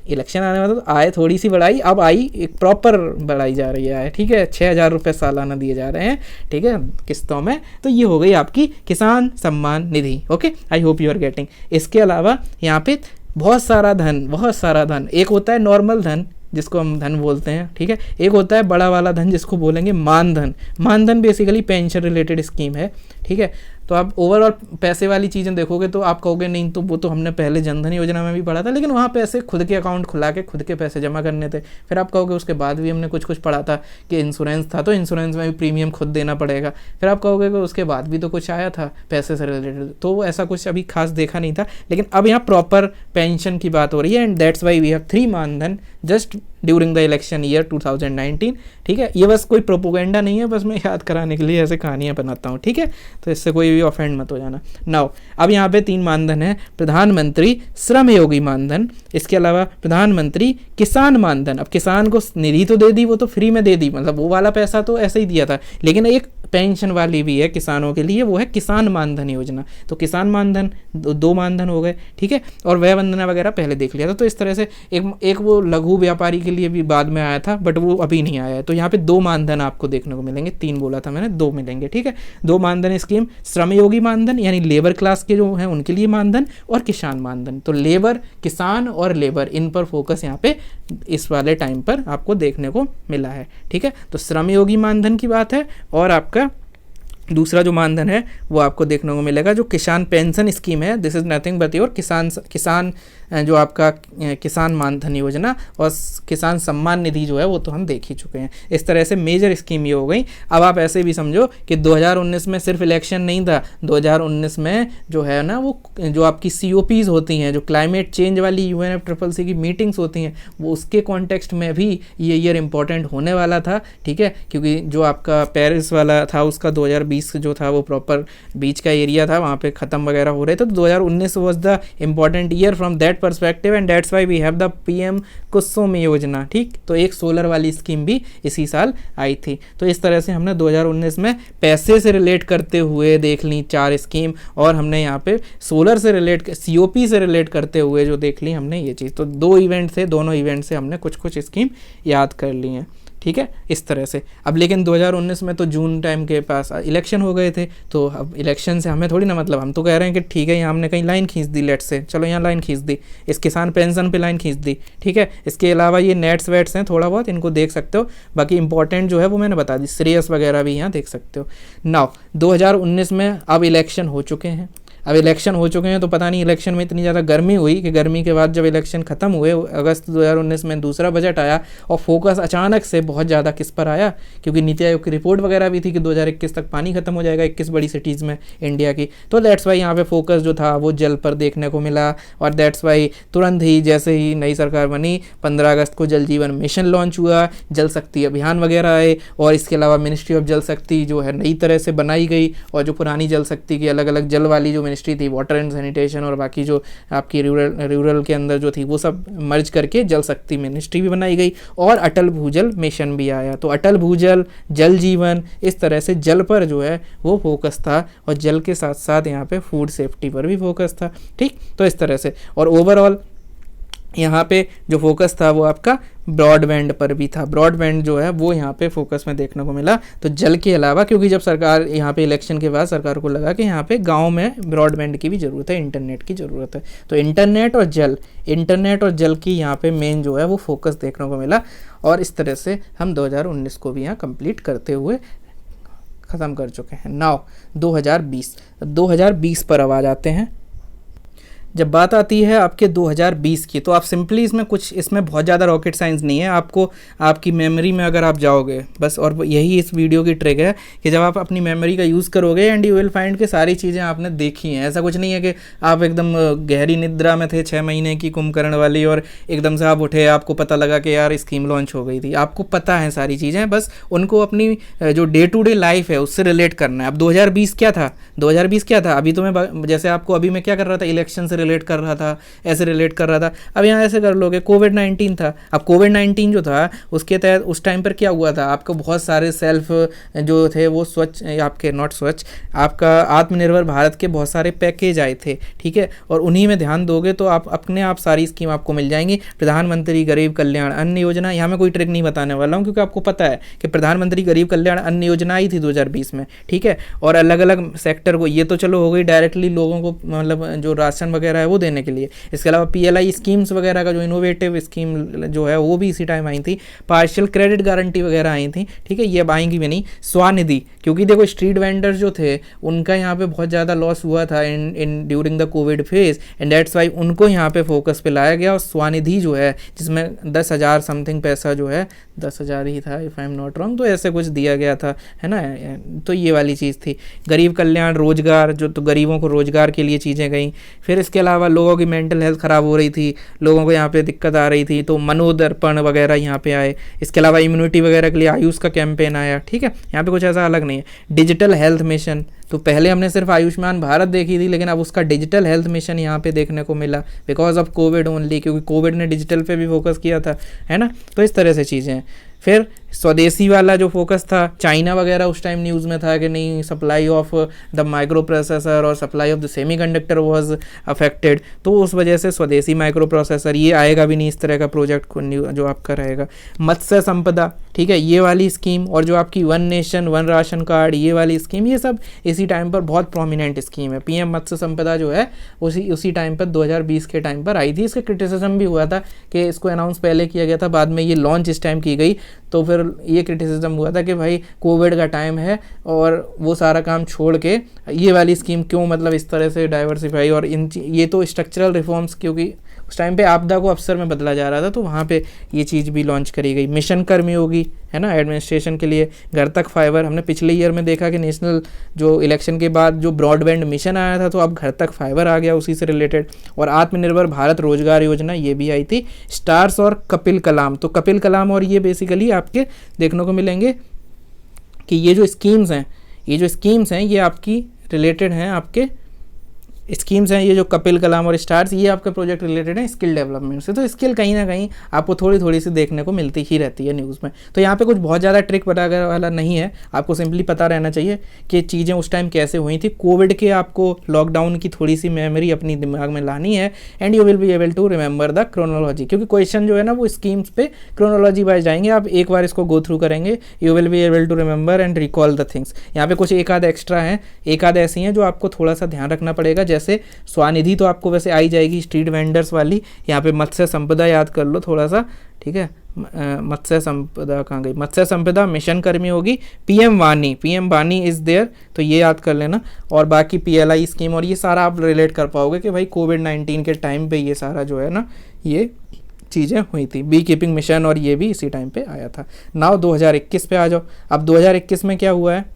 इलेक्शन आने वाला, तो आय थोड़ी सी बढ़ाई, अब आई एक प्रॉपर बढ़ाई जा रही है आय, ठीक है। 6,000 रुपये सालाना दिए जा रहे हैं, ठीक है, किस्तों में। तो ये हो गई आपकी Kisan Samman Nidhi, okay. I hope you are getting. इसके अलावा यहाँ पे बहुत सारा धन, एक होता है नॉर्मल धन जिसको हम धन बोलते हैं, ठीक है। एक होता है बड़ा वाला धन जिसको बोलेंगे मानधन बेसिकली पेंशन रिलेटेड स्कीम है, ठीक है। तो आप ओवरऑल पैसे वाली चीज़ें देखोगे तो आप कहोगे नहीं, तो वो तो हमने पहले जनधन योजना में भी पढ़ा था, लेकिन वहाँ पैसे खुद के अकाउंट खुला के खुद के पैसे जमा करने थे। फिर आप कहोगे उसके बाद भी हमने कुछ पढ़ा था कि इंश्योरेंस था, तो इंश्योरेंस में भी प्रीमियम खुद देना पड़ेगा। फिर आप कहोगे कि उसके बाद भी तो कुछ आया था पैसे से रिलेटेड, तो वो ऐसा कुछ अभी खास देखा नहीं था। लेकिन अब यहाँ प्रॉपर पेंशन की बात हो रही है, and that's why we have 3 Maandhan just during the election year 2019, ठीक है। ये बस कोई प्रोपोगेंडा नहीं है, बस मैं याद कराने के लिए ऐसे कहानियाँ बनाता हूँ, ठीक है। तो इससे कोई भी ऑफेंड मत हो जाना। नाउ अब यहाँ पे 3 मानधन है, प्रधानमंत्री श्रम योगी मानधन, इसके अलावा प्रधानमंत्री किसान मानधन। अब किसान को निधि तो दे दी, वो तो फ्री में दे दी, मतलब वो वाला पैसा तो ऐसे ही दिया था, लेकिन एक पेंशन वाली भी है किसानों के लिए, वो है किसान मानधन योजना। तो किसान मानधन 2 मानधन हो गए, ठीक है। और व्यय वंदना वगैरह पहले देख लिया था। तो इस तरह से एक वो लघु व्यापारी के लिए भी बाद में आया था, बट वो अभी नहीं आया है। तो यहाँ पे 2 मानधन आपको देखने को मिलेंगे, 3 बोला था मैंने, 2 मिलेंगे, ठीक है। 2 मानधन स्कीम, श्रमयोगी मानधन यानी लेबर क्लास के जो हैं उनके लिए मानधन, और किसान मानधन। तो लेबर, किसान और लेबर, इन पर फोकस यहाँ पे इस वाले टाइम पर आपको देखने को मिला है, ठीक है। तो श्रमयोगी मानधन की बात है। और आपका दूसरा जो मानधन है वो आपको देखने को मिलेगा जो किसान पेंशन स्कीम है, this is nothing but your किसान जो आपका किसान मानधन योजना और किसान सम्मान निधि जो है वो तो हम देख ही चुके हैं। इस तरह से मेजर स्कीम ये हो गई। अब आप ऐसे भी समझो कि 2019 में सिर्फ इलेक्शन नहीं था, 2019 में जो है ना वो जो आपकी COPs होती हैं, जो क्लाइमेट चेंज वाली UNFCCC की मीटिंग्स होती हैं, वो उसके कॉन्टेक्स्ट में भी ये ईयर इंपॉर्टेंट होने वाला था, ठीक है। क्योंकि जो आपका पेरिस वाला था उसका 2020 जो था वो प्रॉपर बीच का एरिया था, वहाँ पे ख़त्म वगैरह हो रहे थे। तो 2019 was the important year from that perspective and that's why we have the PM Kusum Yojana, ठीक। तो एक सोलर वाली स्कीम भी इसी साल आई थी। तो इस तरह से हमने 2019 में पैसे से रिलेट करते हुए देख ली 4 स्कीम, और हमने यहाँ पे सोलर से रिलेट COP से रिलेट करते हुए जो देख ली हमने ये चीज़। तो 2 इवेंट थे, दोनों इवेंट से हमने कुछ स्कीम याद कर ली हैं, ठीक है, इस तरह से। अब लेकिन 2019 में तो जून टाइम के पास इलेक्शन हो गए थे, तो अब इलेक्शन से हमें थोड़ी ना मतलब, हम तो कह रहे हैं कि ठीक है यहाँ हमने कहीं लाइन खींच दी, लेट से चलो यहाँ लाइन खींच दी, इस किसान पेंशन पे लाइन खींच दी, ठीक है। इसके अलावा ये नेट्स वेट्स हैं थोड़ा बहुत, इनको देख सकते हो, बाकी इंपॉर्टेंट जो है वो मैंने बता दी, श्रेयस वगैरह भी यहाँ देख सकते हो। नाउ 2019 में अब इलेक्शन हो चुके हैं, अब इलेक्शन हो चुके हैं तो पता नहीं इलेक्शन में इतनी ज़्यादा गर्मी हुई कि गर्मी के बाद जब इलेक्शन ख़त्म हुए अगस्त 2019 में दूसरा बजट आया और फोकस अचानक से बहुत ज़्यादा किस पर आया, क्योंकि नीति आयोग की रिपोर्ट वगैरह भी थी कि 2021 तक पानी खत्म हो जाएगा 21 बड़ी सिटीज़ में इंडिया की, तो दैट्स वाई यहाँ पे फोकस जो था वो जल पर देखने को मिला। और दैट्स वाई तुरंत ही जैसे ही नई सरकार बनी 15 अगस्त को जल जीवन मिशन लॉन्च हुआ, जल शक्ति अभियान वगैरह आए, और इसके अलावा मिनिस्ट्री ऑफ जल शक्ति जो है नई तरह से बनाई गई, और जो पुरानी जल शक्ति की अलग अलग जल वाली जो मिनिस्ट्री थी, वाटर एंड सैनिटेशन और बाकी जो आपकी रूरल के अंदर जो थी वो सब मर्ज करके जल शक्ति मिनिस्ट्री भी बनाई गई, और अटल भूजल मिशन भी आया। तो अटल भूजल, जल जीवन, इस तरह से जल पर जो है वो फोकस था, और जल के साथ साथ यहाँ पे फूड सेफ्टी पर भी फोकस था, ठीक। तो इस तरह से, और ओवरऑल यहाँ पे जो फोकस था वो आपका ब्रॉडबैंड पर भी था, ब्रॉडबैंड जो है वो यहाँ पे फोकस में देखने को मिला। तो जल के अलावा, क्योंकि जब सरकार यहाँ पे इलेक्शन के बाद सरकार को लगा कि यहाँ पे गांव में ब्रॉडबैंड की भी ज़रूरत है, इंटरनेट की ज़रूरत है, तो इंटरनेट और जल की यहाँ पे मेन जो है वो फोकस देखने को मिला। और इस तरह से हम 2019 को भी यहाँ कंप्लीट करते हुए ख़त्म कर चुके हैं। नाउ 2020 पर अब आ जाते हैं। जब बात आती है आपके 2020 की, तो आप सिंपली इसमें बहुत ज़्यादा रॉकेट साइंस नहीं है, आपको आपकी मेमोरी में अगर आप जाओगे बस, और यही इस वीडियो की ट्रिक है कि जब आप अपनी मेमोरी का यूज़ करोगे एंड यू विल फाइंड कि सारी चीज़ें आपने देखी हैं। ऐसा कुछ नहीं है कि आप एकदम गहरी निद्रा में थे 6 महीने की कुंभकर्ण वाली, और एकदम से आप उठे, आपको पता लगा कि यार स्कीम लॉन्च हो गई थी। आपको पता है सारी चीज़ें, बस उनको अपनी जो डे टू डे लाइफ है उससे रिलेट करना है। अब 2020 क्या था, 2020 क्या था, अभी तो मैं जैसे आपको अभी मैं क्या कर रहा था, इलेक्शन से रिलेट कर रहा था, ऐसे रिलेट कर रहा था। अब यहाँ ऐसे कर लोगे, कोविड-19 था। अब कोविड-19 जो था उसके तहत उस टाइम पर क्या हुआ था, आपको बहुत सारे सेल्फ जो थे वो आपका आत्मनिर्भर भारत के बहुत सारे पैकेज आए थे, ठीक है, और उन्हीं में ध्यान दोगे तो आप अपने आप सारी स्कीम आपको मिल जाएंगी। प्रधानमंत्री गरीब कल्याण अन्न योजना, यहाँ मैं कोई ट्रिक नहीं बताने वाला हूँ, क्योंकि आपको पता है कि प्रधानमंत्री गरीब कल्याण अन्न योजना आई थी 2020 में, ठीक है। और अलग अलग सेक्टर को, ये तो चलो हो गई डायरेक्टली लोगों को, मतलब जो राशन वगैरह है वो देने के लिए। इसके अलावा PLI स्कीम्स वगैरह का जो इनोवेटिव स्कीम जो है वो भी इसी टाइम आई थी, पार्शियल क्रेडिट गारंटी वगैरह आई थी, ठीक है। ये अब आएंगी भी नहीं। स्वानिधि, क्योंकि देखो स्ट्रीट वेंडर्स जो थे उनका यहाँ पे बहुत ज़्यादा लॉस हुआ था in during the Covid phase, and that's Y उनको यहाँ पे फोकस पे लाया गया। और स्वानिधि जो है जिसमें 10,000 समथिंग पैसा जो है 10,000 ही था if I am not wrong, तो ऐसे कुछ दिया गया था, है ना। तो ये वाली चीज़ थी। गरीब कल्याण रोजगार, जो तो गरीबों को रोजगार के लिए चीज़ें गई। फिर इसके अलावा लोगों की मेंटल हेल्थ ख़राब हो रही थी, लोगों को यहाँ पे दिक्कत आ रही थी, तो मनोदर्पण वगैरह यहाँ पे आए। इसके अलावा इम्यूनिटी वगैरह के लिए आयुष का कैंपेन आया, ठीक है। यहाँ पे कुछ ऐसा अलग नहीं है। डिजिटल हेल्थ मिशन, तो पहले हमने सिर्फ आयुष्मान भारत देखी थी, लेकिन अब उसका डिजिटल हेल्थ मिशन यहाँ पे देखने को मिला बिकॉज ऑफ कोविड ओनली, क्योंकि कोविड ने डिजिटल पे भी फोकस किया था, है ना। तो इस तरह से चीज़ें हैं। फिर स्वदेशी वाला जो फोकस था, चाइना वगैरह उस टाइम न्यूज़ में था कि नहीं, supply of the microprocessor और supply of the semiconductor was affected, तो उस वजह से स्वदेशी माइक्रो प्रोसेसर ये आएगा भी नहीं, इस तरह का प्रोजेक्ट जो आपका रहेगा। मत्स्य संपदा, ठीक है, ये वाली स्कीम, और जो आपकी one nation one ration card ये वाली स्कीम, ये सब इसी टाइम पर बहुत प्रोमिनेंट स्कीम है। PM मत्स्य संपदा जो है उसी टाइम पर 2020 के टाइम पर आई थी। इसका क्रिटिसिज्म भी हुआ था कि इसको अनाउंस पहले किया गया था, बाद में ये लॉन्च इस टाइम की गई, तो फिर ये क्रिटिसिज्म हुआ था कि भाई कोविड का टाइम है और वो सारा काम छोड़ के ये वाली स्कीम क्यों, मतलब इस तरह से डाइवर्सिफाई, और ये तो स्ट्रक्चरल रिफॉर्म्स, क्योंकि उस टाइम पे आपदा को अवसर में बदला जा रहा था, तो वहाँ पे ये चीज़ भी लॉन्च करी गई। मिशन कर्मयोगी, है ना, एडमिनिस्ट्रेशन के लिए। घर तक फाइबर, हमने पिछले ईयर में देखा कि नेशनल जो इलेक्शन के बाद जो ब्रॉडबैंड मिशन आया था, तो अब घर तक फाइबर आ गया उसी से रिलेटेड। और आत्मनिर्भर भारत रोजगार योजना ये भी आई थी। स्टार्स और कपिल कलाम, तो कपिल कलाम और ये बेसिकली आपके देखने को मिलेंगे कि ये जो स्कीम्स हैं ये आपकी रिलेटेड हैं आपके स्कीम्स हैं ये जो कपिल कलाम और स्टार्स, ये आपके प्रोजेक्ट रिलेटेड है स्किल डेवलपमेंट से। तो स्किल कहीं ना कहीं आपको थोड़ी थोड़ी सी देखने को मिलती ही रहती है न्यूज़ में। तो यहाँ पे कुछ बहुत ज़्यादा ट्रिक वगैरह वाला नहीं है, आपको सिंपली पता रहना चाहिए कि चीज़ें उस टाइम कैसे हुई थी। कोविड के आपको लॉकडाउन की थोड़ी सी मेमोरी अपनी दिमाग में लानी है and you will be able to remember the chronology, क्योंकि क्वेश्चन जो है ना वो स्कीम्स पे क्रोनोलॉजी वाइज जाएंगे। आप एक बार इसको गो थ्रू करेंगे, you will be able to remember and recall the things. यहाँ पे कुछ एक आध एक्स्ट्रा हैं, एक आध ऐसी हैं जो आपको थोड़ा सा ध्यान रखना पड़ेगा। जैसे स्वानिधि तो आपको वैसे आई जाएगी, स्ट्रीट वेंडर्स वाली। यहाँ पे मत्स्य संपदा याद कर लो थोड़ा सा, ठीक है। मत्स्य संपदा कहाँ गई, मत्स्य संपदा मिशन कर्मी होगी। पीएम वानी इज देयर, तो ये याद कर लेना। और बाकी पीएलआई स्कीम और ये सारा आप रिलेट कर पाओगे कि भाई कोविड-19 के टाइम पे ये सारा जो है ना ये चीज़ें हुई थी। बी कीपिंग मिशन और ये भी इसी टाइम पे आया था। नाउ 2021 पे आ जाओ। अब 2021 में क्या हुआ है,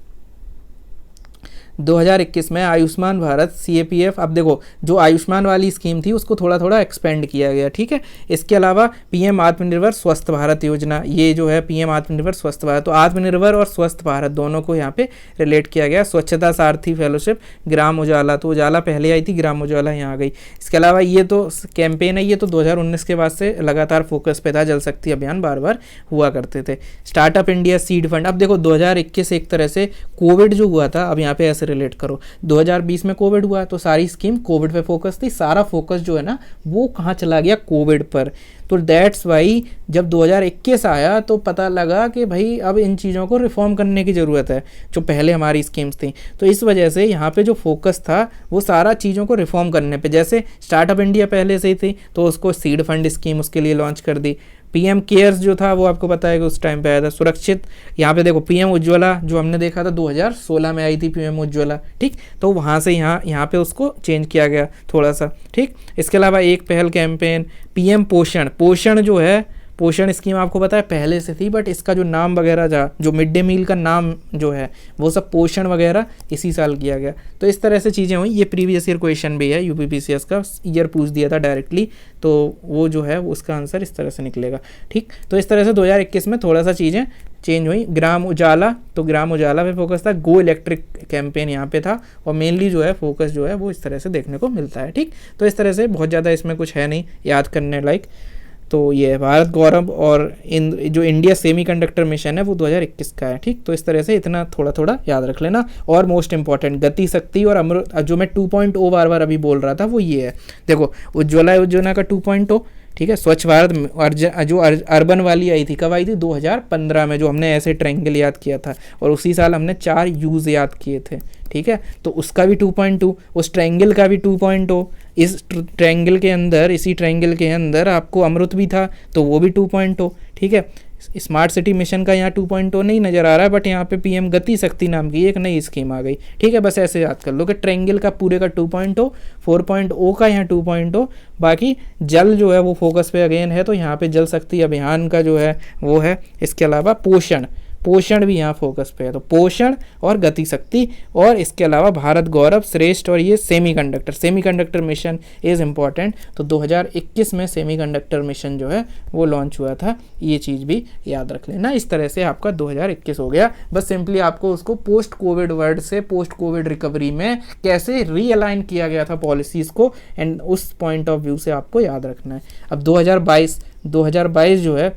2021 में आयुष्मान भारत CAPF, अब देखो जो आयुष्मान वाली स्कीम थी उसको थोड़ा थोड़ा एक्सपेंड किया गया, ठीक है। इसके अलावा पीएम आत्मनिर्भर स्वस्थ भारत योजना, ये जो है पीएम आत्मनिर्भर स्वस्थ भारत, तो आत्मनिर्भर और स्वस्थ भारत दोनों को यहाँ पे रिलेट किया गया। स्वच्छता सारथी फेलोशिप, ग्राम उजाला, तो उजाला पहले आई थी, ग्राम उजाला यहाँ आ गई। इसके अलावा ये तो कैंपेन है, ये तो 2019 के बाद से लगातार फोकस पे था, जल शक्ति अभियान बार बार हुआ करते थे। स्टार्टअप इंडिया सीड फंड, अब देखो 2021 एक तरह से कोविड जो हुआ था, अब यहाँ पे ऐसे रिलेट करो, 2020 में कोविड हुआ तो सारी स्कीम कोविड पे फोकस थी, सारा फोकस जो है ना वो कहाँ चला गया, कोविड पर। तो दैट्स वाई जब 2021 आया तो पता लगा कि भाई अब इन चीज़ों को रिफॉर्म करने की ज़रूरत है जो पहले हमारी स्कीम्स थी। तो इस वजह से यहाँ पे जो फोकस था वो सारा चीज़ों को रिफॉर्म करने पे, जैसे स्टार्टअप इंडिया पहले से ही थी तो उसको सीड फंड स्कीम उसके लिए लॉन्च कर दी। पीएम केयर्स जो था वो आपको पता है कि उस टाइम पे आया था। सुरक्षित, यहाँ पे देखो पीएम उज्ज्वला जो हमने देखा था 2016 में आई थी पीएम उज्ज्वला, ठीक, तो वहाँ से यहाँ पे उसको चेंज किया गया थोड़ा सा, ठीक। इसके अलावा एक पहल कैंपेन पीएम पोषण जो है, पोषण स्कीम आपको पता है पहले से थी, बट इसका जो नाम वगैरह जो मिड डे मील का नाम जो है वो सब पोषण वगैरह इसी साल किया गया। तो इस तरह से चीज़ें हुई। ये प्रीवियस ईयर क्वेश्चन भी है, यूपीपीसीएस का ईयर पूछ दिया था डायरेक्टली, तो वो जो है उसका आंसर इस तरह से निकलेगा, ठीक। तो इस तरह से 2021 में थोड़ा सा चीज़ें चेंज हुई। ग्राम उजाला, तो ग्राम उजाला पे फोकस था, गो इलेक्ट्रिक कैंपेन यहाँ पे था, और मेनली जो है फोकस जो है वो इस तरह से देखने को मिलता है, ठीक। तो इस तरह से बहुत ज़्यादा इसमें कुछ है नहीं याद करने लायक। तो ये भारत गौरव और जो इंडिया सेमीकंडक्टर मिशन है वो 2021 का है, ठीक। तो इस तरह से इतना थोड़ा थोड़ा याद रख लेना। और मोस्ट इंपॉर्टेंट गति शक्ति और अमृत, जो मैं 2.0 बार बार अभी बोल रहा था वो ये है, देखो उज्ज्वला योजना का 2.0, ठीक है। स्वच्छ भारत जो अर्बन वाली आई थी, कब आई थी, 2015 में, जो हमने ऐसे ट्रायंगल याद किया था, और उसी साल हमने 4 यूज याद किए थे, ठीक है। तो उसका भी 2.2, उस ट्रायंगल का भी 2.0, इस ट्रायंगल के अंदर, इसी ट्रायंगल के अंदर आपको अमृत भी था तो वो भी 2.0, ठीक है। स्मार्ट सिटी मिशन का यहाँ 2.0 नहीं नज़र आ रहा है, बट यहाँ पे पीएम गति शक्ति नाम की एक नई स्कीम आ गई, ठीक है। बस ऐसे याद कर लो कि ट्रायंगल का पूरे का 2.0, 4.0 का यहाँ 2.0, बाकी जल जो है वो फोकस पे अगेन है, तो यहाँ पे जल शक्ति अभियान का जो है वो है। इसके अलावा पोषण भी यहाँ फोकस पे है, तो पोषण और गति शक्ति, और इसके अलावा भारत गौरव, श्रेष्ठ, और ये सेमीकंडक्टर मिशन इज़ इम्पॉर्टेंट। तो 2021 में सेमीकंडक्टर मिशन जो है वो लॉन्च हुआ था, ये चीज़ भी याद रख लेना। इस तरह से आपका 2021 हो गया। बस सिंपली आपको उसको पोस्ट कोविड वर्ड से पोस्ट कोविड रिकवरी में कैसे रीअलाइन किया गया था पॉलिसीज़ को, एंड उस पॉइंट ऑफ व्यू से आपको याद रखना है। अब 2022 जो है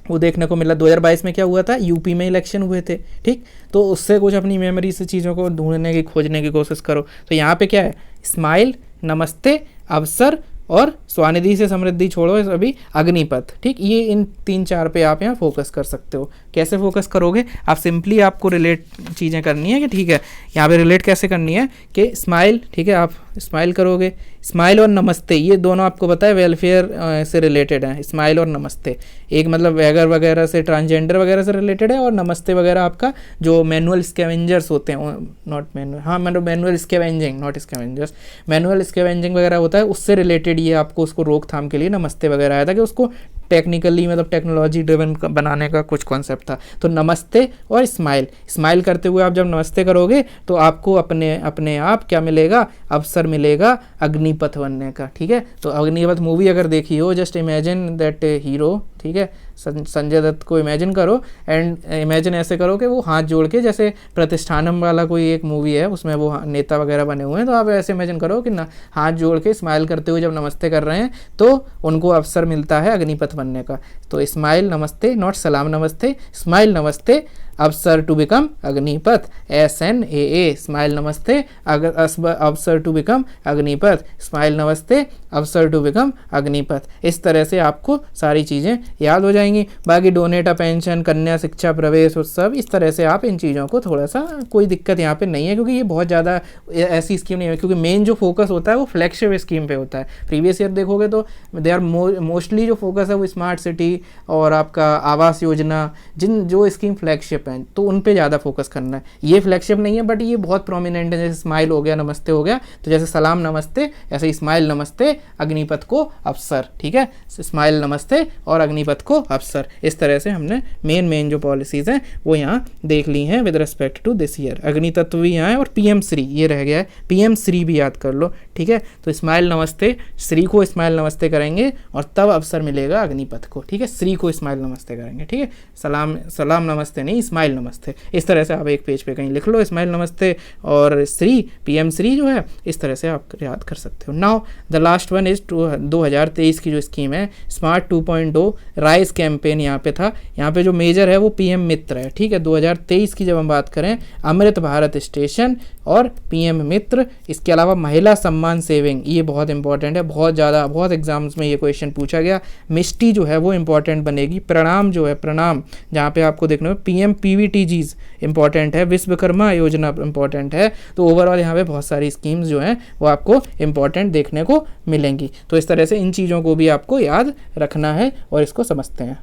वो देखने को मिला। 2022 में क्या हुआ था, यूपी में इलेक्शन हुए थे, ठीक। तो उससे कुछ अपनी मेमोरी से चीज़ों को ढूंढने की, खोजने की कोशिश करो। तो यहाँ पे क्या है, स्माइल, नमस्ते, अवसर और स्वानिधि से समृद्धि छोड़ो अभी अग्निपथ, ठीक। ये इन 3-4 पे आप यहाँ फोकस कर सकते हो। कैसे फोकस करोगे आप, सिंपली आपको रिलेट चीज़ें करनी है कि ठीक है, यहाँ पे रिलेट कैसे करनी है कि स्माइल, ठीक है, आप स्माइल करोगे। स्माइल और नमस्ते ये दोनों आपको पता है वेलफेयर से रिलेटेड हैं, स्माइल और नमस्ते। एक मतलब वैगर वगैरह से, ट्रांसजेंडर वगैरह से रिलेटेड है, और नमस्ते वगैरह आपका जो मैनुअल स्कैवेंजर्स होते हैं, नॉट मैनुअल, हाँ मतलब manual scavenging, not scavengers, manual scavenging वगैरह होता है, उससे रिलेटेड ये आपको उसको रोकथाम के लिए नमस्ते वगैरह आया था कि उसको टेक्निकली मतलब टेक्नोलॉजी ड्रिवन बनाने का कुछ कॉन्सेप्ट था। तो नमस्ते और स्माइल, स्माइल करते हुए आप जब नमस्ते करोगे तो आपको अपने आप क्या मिलेगा, अवसर मिलेगा अग्निपथ बनने का। ठीक है, तो अग्निपथ मूवी अगर देखी हो, जस्ट इमेजिन दैट हीरो, ठीक है, संजय दत्त को इमेजिन करो एंड इमेजिन ऐसे करो कि वो हाथ जोड़ के, जैसे प्रतिष्ठानम वाला कोई एक मूवी है उसमें वो नेता वगैरह बने हुए हैं, तो आप ऐसे इमेजिन करो कि ना हाथ जोड़ के स्माइल करते हुए जब नमस्ते कर रहे हैं तो उनको अवसर मिलता है अग्निपथ बनने का। तो स्माइल नमस्ते, नॉट सलाम नमस्ते, smile Namaste, Avsar to become Agnipath, SNAA, smile Namaste, Avsar to become Agnipath, smile Namaste, Avsar to become Agnipath. इस तरह से आपको सारी चीज़ें याद हो जाएंगी। बाकी डोनेट अ पेंशन, कन्या शिक्षा प्रवेश उत्सव, इस तरह से आप इन चीज़ों को थोड़ा सा, कोई दिक्कत यहाँ पे नहीं है क्योंकि ये बहुत ज़्यादा ऐसी स्कीम नहीं है, क्योंकि मेन जो फोकस होता है वो फ्लैगशिप स्कीम पे होता है। प्रीवियस ईयर देखोगे तो दे आर मोस्टली जो फोकस है वो स्मार्ट सिटी और आपका आवास योजना, जो स्कीम फ्लैगशिप हैं तो उन पे ज़्यादा फोकस करना है। ये फ्लैगशिप नहीं है बट ये बहुत प्रोमिनेंट है, जैसे स्माइल हो गया, नमस्ते हो गया, तो जैसे सलाम नमस्ते ऐसे स्माइल नमस्ते, अग्निपथ को अवसर। ठीक है, स्माइल नमस्ते और अग्निपथ को अवसर। इस तरह से हमने मेन जो पॉलिसीज़ हैं वो यहाँ देख ली हैं with respect to this year. अग्नितत्व भी यहाँ है और PM श्री ये रह गया है, PM श्री भी याद कर लो। ठीक है, तो स्माइल नमस्ते, श्री को स्माइल नमस्ते करेंगे और तब अवसर मिलेगा अग्निपथ को। ठीक है, श्री को स्माइल नमस्ते करेंगे। ठीक है, सलाम नमस्ते नहीं, स्माइल नमस्ते। इस तरह से आप एक पेज पे कहीं लिख लो स्माइल नमस्ते और श्री, PM श्री जो है, इस तरह से आप याद कर सकते हो। Now the last one is 2023 की जो स्कीम है स्मार्ट 2.0 राइज कैंपेन यहाँ पे था। यहाँ पे जो मेजर है वो PM मित्र है। ठीक है, 2023 की जब हम बात करें, अमृत भारत स्टेशन और PM मित्र, इसके अलावा महिला सम्मान सेविंग, ये बहुत इंपॉर्टेंट है, बहुत एग्जाम्स में ये क्वेश्चन पूछा गया। मिष्टी जो है वो इंपॉर्टेंट बनेगी। प्रणाम जो है, प्रणाम, जहाँ पे आपको देखने में PM PVTGs इंपॉर्टेंट है। विश्वकर्मा योजना इंपॉर्टेंट है। तो ओवरऑल यहाँ पे बहुत सारी स्कीम्स जो हैं वो आपको इंपॉर्टेंट देखने को मिलेंगी। तो इस तरह से इन चीज़ों को भी आपको याद रखना है और इसको समझते हैं।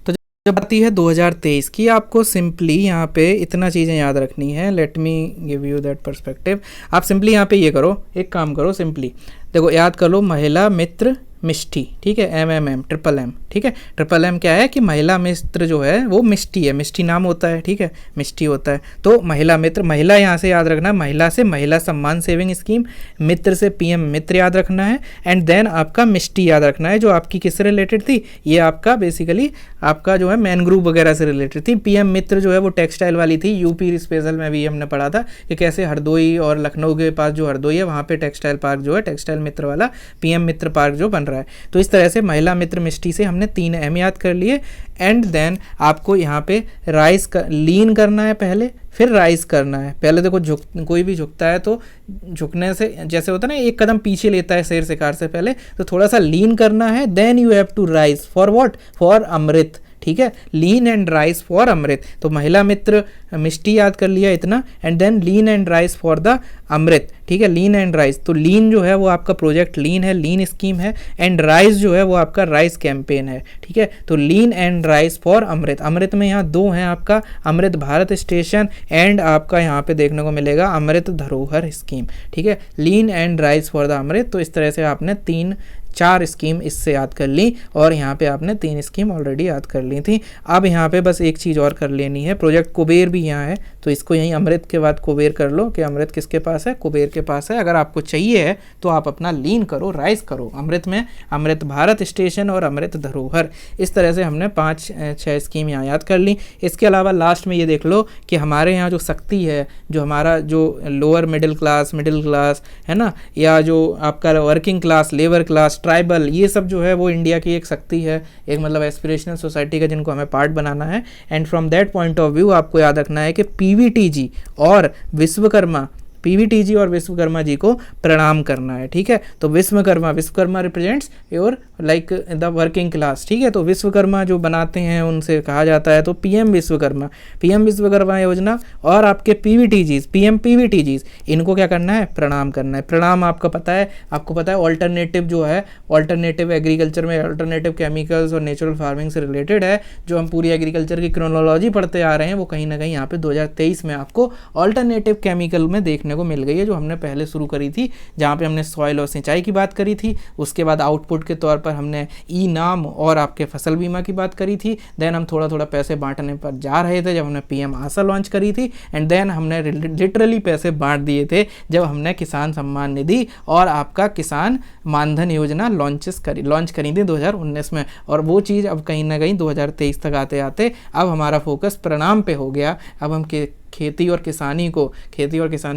तो जब आती है 2023 की, आपको सिंपली यहाँ पे इतना चीज़ें याद रखनी है। Let me give you that perspective. आप सिंपली यहाँ पे ये करो, एक काम करो, सिंपली देखो, याद कर लो महिला मित्र मिष्टी। ठीक है, MMM, MMM। ठीक है, MMM क्या है कि महिला मित्र जो है वो मिष्टी है, मिष्टी नाम होता है। ठीक है, मिष्टी होता है। तो महिला मित्र, महिला यहाँ से याद रखना है, महिला से महिला सम्मान सेविंग स्कीम, मित्र से PM मित्र याद रखना है, एंड देन आपका मिष्टी याद रखना है, जो आपकी किससे रिलेटेड थी, ये आपका बेसिकली आपका जो है मैन ग्रुप वगैरह से रिलेटेड थी। PM मित्र जो है वो टेक्सटाइल वाली थी। यूपी स्पेशल में भी हमने पढ़ा था कि कैसे हरदोई और लखनऊ के पास जो हरदोई है वहाँ पे टेक्सटाइल पार्क जो है, टेक्सटाइल मित्र वाला PM मित्र पार्क जो बन रहा है। तो इस तरह से महिला मित्र मिष्टी से हमने 3 M याद कर लिए। एंड देन आपको यहाँ पे लीन करना है पहले, फिर राइज करना है। पहले देखो कोई भी झुकता है तो झुकने से जैसे होता है ना, एक कदम पीछे लेता है शेर शिकार से पहले, तो थोड़ा सा लीन करना है। Then you have to rise for what, for Amrit. ठीक है, lean and rise for Amrit. तो महिला मित्र मिष्टी याद कर लिया इतना, and then lean and rise for the Amrit. ठीक है, लीन एंड राइज, तो लीन जो है वो आपका प्रोजेक्ट लीन है, लीन स्कीम है, एंड राइज जो है वो आपका राइज कैंपेन है। ठीक है, तो लीन एंड राइज फॉर अमृत। अमृत में यहाँ 2 हैं आपका, अमृत भारत स्टेशन एंड आपका यहाँ पे देखने को मिलेगा अमृत धरोहर स्कीम। ठीक है, lean and rise for the Amrit. तो इस तरह से आपने 4 स्कीम इससे याद कर ली और यहाँ पे आपने 3 स्कीम ऑलरेडी याद कर ली थी। अब यहाँ पे बस एक चीज़ और कर लेनी है, प्रोजेक्ट कुबेर भी यहाँ है, तो इसको यहीं अमृत के बाद कुबेर कर लो कि अमृत किसके पास है, कुबेर के पास है। अगर आपको चाहिए है तो आप अपना लीन करो, राइज करो। अमृत में अमृत भारत स्टेशन और अमृत धरोहर। इस तरह से हमने 5-6 स्कीम यहाँ याद कर ली। इसके अलावा लास्ट में ये देख लो कि हमारे यहाँ जो शक्ति है, जो हमारा जो लोअर मिडिल क्लास है ना, या जो आपका working class, labour class, tribal, ये सब जो है वो इंडिया की एक शक्ति है, एक मतलब एस्पिरेशनल सोसाइटी का, जिनको हमें पार्ट बनाना है। And from that point of view आपको याद रखना है कि PVTG और विश्वकर्मा जी को प्रणाम करना है। ठीक है, तो Vishwakarma represents your like the working class. ठीक है, तो विश्वकर्मा जो बनाते हैं उनसे कहा जाता है तो PM विश्वकर्मा योजना और आपके PM PVTGs, इनको क्या करना है, प्रणाम करना है। प्रणाम आपको पता है ऑल्टरनेटिव जो है, ऑल्टरनेटिव एग्रीकल्चर में ऑल्टरनेटिव केमिकल्स और नेचुरल फार्मिंग से रिलेटेड है। जो हम पूरी एग्रीकल्चर की क्रोनोलॉजी पढ़ते आ रहे हैं वो कहीं ना कहीं यहाँ पे 2023 में आपको ऑल्टरनेटिव केमिकल में देखने को मिल गई है, जो हमने पहले शुरू करी थी, जहाँ पे हमने सॉइल और सिंचाई की बात करी थी। उसके बाद आउटपुट के तौर पर हमने ई नाम और आपके फसल बीमा की बात करी थी। देन हम थोड़ा थोड़ा पैसे बांटने पर जा रहे थे जब हमने पीएम आशा लॉन्च करी थी। एंड देन हमने लिटरली पैसे बांट दिए थे जब हमने किसान सम्मान निधि और आपका किसान मानधन योजना लॉन्च करी थी 2019 में। और वो चीज़ अब कहीं ना कहीं 2023 तक आते आते अब हमारा फोकस परिणाम पे हो गया। अब हम खेती और किसानी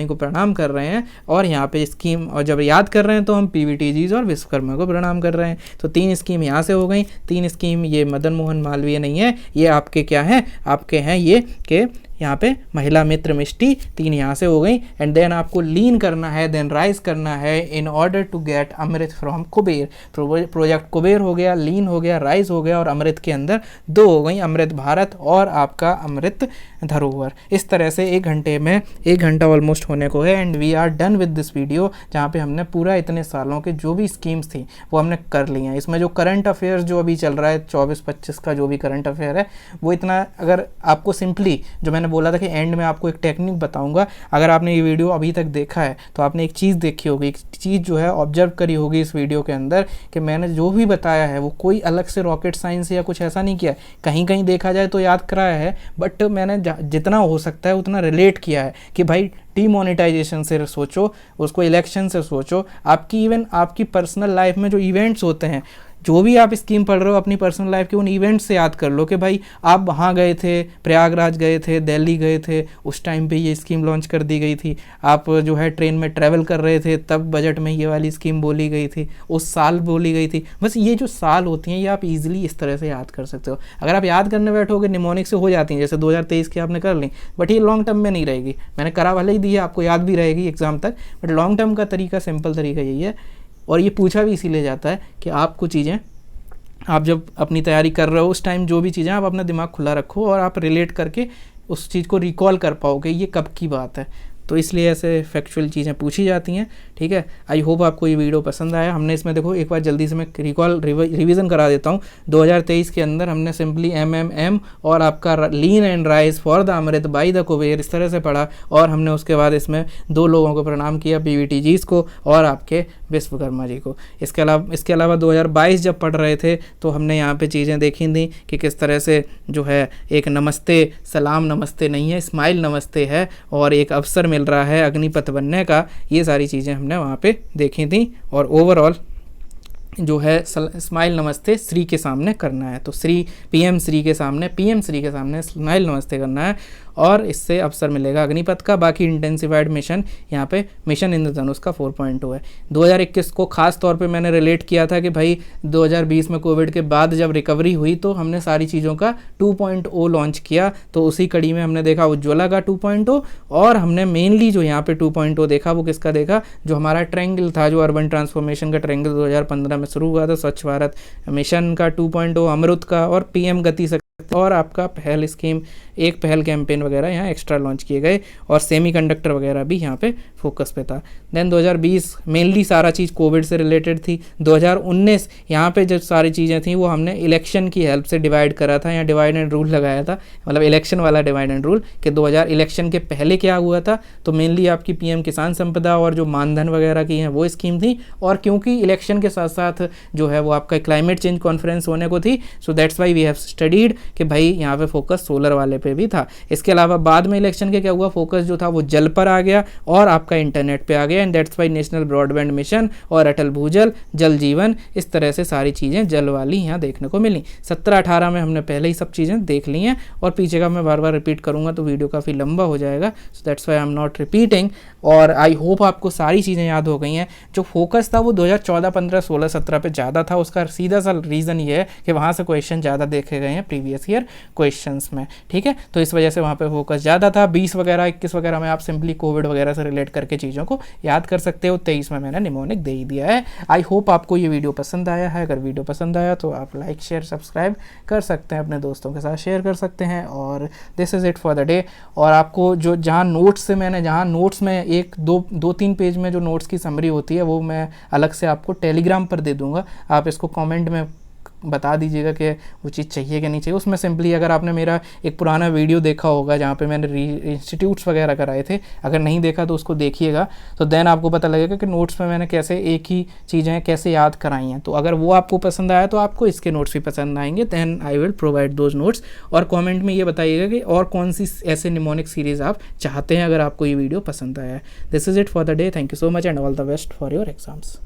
को प्रणाम कर रहे हैं, और यहाँ पे स्कीम, और जब याद कर रहे हैं तो हम पीवीटीजीज और विश्वकर्मा को प्रणाम कर रहे हैं। तो 3 स्कीम यहाँ से हो गई। 3 स्कीम ये मदन मोहन मालवीय नहीं है, ये आपके क्या हैं, आपके हैं ये के यहाँ पे महिला मित्र मिष्टी, 3 यहाँ से हो गई। एंड देन आपको लीन करना है, देन राइज करना है in order to get Amrit from Kuber. Project Kuber हो गया, लीन हो गया, राइज हो गया, और अमृत के अंदर 2 हो गई, अमृत भारत और आपका अमृत धरोहर। इस तरह से 1 घंटे में 1 घंटा ऑलमोस्ट होने को है। And we are done with this video, जहाँ पे हमने पूरा इतने सालों के जो भी स्कीम्स थी वो हमने कर ली हैं। इसमें जो करंट अफेयर्स जो अभी चल रहा है 24-25 का जो भी करंट अफेयर है वो इतना, अगर आपको सिंपली जो मैंने बोला था कि एंड में आपको एक टेक्निक बताऊंगा, अगर आपने ये वीडियो अभी तक देखा है तो आपने एक चीज़ देखी होगी, एक चीज़ जो है ऑब्जर्व करी होगी इस वीडियो के अंदर, कि मैंने जो भी बताया है वो कोई अलग से रॉकेट साइंस या कुछ ऐसा नहीं किया है। कहीं कहीं देखा जाए तो याद कराया है, बट मैंने जितना हो सकता है उतना रिलेट किया है कि भाई डीमोनेटाइजेशन से सोचो, उसको इलेक्शन से सोचो, आपकी इवन आपकी पर्सनल लाइफ में जो इवेंट्स होते हैं, जो भी आप स्कीम पढ़ रहे हो अपनी पर्सनल लाइफ के उन इवेंट्स से याद कर लो कि भाई आप वहाँ गए थे, प्रयागराज गए थे, दिल्ली गए थे, उस टाइम पे ये स्कीम लॉन्च कर दी गई थी। आप जो है ट्रेन में ट्रैवल कर रहे थे तब बजट में ये वाली स्कीम बोली गई थी, उस साल बोली गई थी। बस ये जो साल होती हैं ये आप इजीली इस तरह से याद कर सकते हो। अगर आप याद करने बैठोगे निमोनिक से हो जाती हैं, जैसे 2023 की आपने कर ली, बट ये लॉन्ग टर्म में नहीं रहेगी। मैंने करा वाले ही दी है, आपको याद भी रहेगी एग्जाम तक, बट लॉन्ग टर्म का तरीका, सिंपल तरीका यही है। और ये पूछा भी इसीलिए जाता है कि आपको चीज़ें, आप जब अपनी तैयारी कर रहे हो उस टाइम जो भी चीज़ें, आप अपना दिमाग खुला रखो और आप रिलेट करके उस चीज़ को रिकॉल कर पाओगे ये कब की बात है। तो इसलिए ऐसे फैक्चुअल चीज़ें पूछी जाती हैं। ठीक है, आई होप आपको ये वीडियो पसंद आया। हमने इसमें देखो एक बार जल्दी से मैं रिवीजन करा देता हूँ। 2023 के अंदर हमने सिंपली MMM और आपका lean and rise for the Amrit by the Kuber इस तरह से पढ़ा, और हमने उसके बाद इसमें 2 लोगों को प्रणाम किया, पीवीटीजीज को और आपके विश्वकर्मा जी को। इसके अलावा 2022 जब पढ़ रहे थे तो हमने यहाँ पे चीज़ें देखी थी कि किस तरह से जो है एक नमस्ते, सलाम नमस्ते नहीं है, स्माइल नमस्ते है, और एक अवसर मिल रहा है अग्निपथ बनने का। ये सारी चीज़ें हमने वहाँ पे देखी थी। और ओवरऑल जो है स्माइल नमस्ते श्री के सामने करना है, तो पीएम श्री के सामने स्माइल नमस्ते करना है, और इससे अवसर मिलेगा अग्निपथ का। बाकी इंटेंसिफाइड मिशन, यहाँ पे मिशन इंद्रधनुष का 4.0 है। 2021 को खास तौर पे मैंने रिलेट किया था कि भाई 2020 में कोविड के बाद जब रिकवरी हुई तो हमने सारी चीज़ों का 2.0 लॉन्च किया, तो उसी कड़ी में हमने देखा उज्ज्वला का 2.0, और हमने मेनली जो यहाँ पे 2.0 देखा वो किसका देखा, जो हमारा ट्रायंगल था, जो अर्बन ट्रांसफॉर्मेशन का ट्रायंगल 2015 में शुरू हुआ था, स्वच्छ भारत मिशन का 2.0, अमृत का, और पीएम गति शक्ति, और आपका पहल स्कीम, एक पहल कैंपेन वगैरह यहाँ एक्स्ट्रा लॉन्च किए गए, और सेमीकंडक्टर वगैरह भी यहाँ पे फोकस पे था। देन 2020 मेनली सारा चीज़ कोविड से रिलेटेड थी। 2019 यहाँ पे जो सारी चीज़ें थी वो हमने इलेक्शन की हेल्प से डिवाइड करा था, यहाँ डिवाइड एंड रूल लगाया था, मतलब इलेक्शन वाला डिवाइड एंड रूल, कि 2000 इलेक्शन के पहले क्या हुआ था, तो मेनली आपकी पीएम किसान संपदा और जो मानधन वगैरह की हैं वो स्कीम थी। और क्योंकि इलेक्शन के साथ साथ जो है वो आपका क्लाइमेट चेंज कॉन्फ्रेंस होने को थी, so that's why we have studied कि भाई यहाँ पे फोकस सोलर वाले पे भी था। इसके अलावा बाद में इलेक्शन के क्या हुआ, फोकस जो था वो जल पर आ गया और आपका इंटरनेट पे आ गया, and that's Y national broadband mission और अटल भूजल, जल जीवन, इस तरह से सारी चीज़ें जल वाली यहाँ देखने को मिली। 17-18 में हमने पहले ही सब चीज़ें देख ली हैं, और पीछे का मैं बार बार रिपीट करूँगा तो वीडियो काफ़ी लंबा हो जाएगा, सो that's Y I am not repeating. और आई होप आपको सारी चीज़ें याद हो गई हैं। जो फोकस था वो 2014, 15, 16, 17 पे ज़्यादा था। उसका सीधा सा रीज़न ये है कि वहाँ से क्वेश्चन ज़्यादा देखे गए हैं प्रीवियस ईयर क्वेश्चंस में। ठीक है, तो इस वजह से वहाँ पे फोकस ज़्यादा था। 20 वगैरह 21 वगैरह में आप सिंपली कोविड वगैरह से रिलेट करके चीज़ों को याद कर सकते हो। 23 में मैंने निमोनिक दे ही दिया है। आई होप आपको ये वीडियो पसंद आया है। अगर वीडियो पसंद आया तो आप लाइक शेयर सब्सक्राइब कर सकते हैं, अपने दोस्तों के साथ शेयर कर सकते हैं। और this is it for the day. और आपको जो जहाँ नोट्स में 1-2-3 पेज में जो नोट्स की समरी होती है वो मैं अलग से आपको टेलीग्राम पर दे दूँगा। आप इसको कॉमेंट में बता दीजिएगा कि वो चीज़ चाहिए कि नहीं चाहिए। उसमें सिंपली अगर आपने मेरा एक पुराना वीडियो देखा होगा जहाँ पे मैंने इंस्टीट्यूट्स वगैरह कराए थे, अगर नहीं देखा तो उसको देखिएगा, तो देन आपको पता लगेगा कि नोट्स में मैंने कैसे एक ही चीज़ें कैसे याद कराई हैं। तो अगर वो आपको पसंद आया तो आपको इसके नोट्स भी पसंद आएंगे, then I will provide those notes. और कमेंट में ये बताइएगा कि और कौन सी ऐसे निमोनिक सीरीज़ आप चाहते हैं अगर आपको ये वीडियो पसंद आया है। This is it for the day. Thank you so much and all the best for your exams.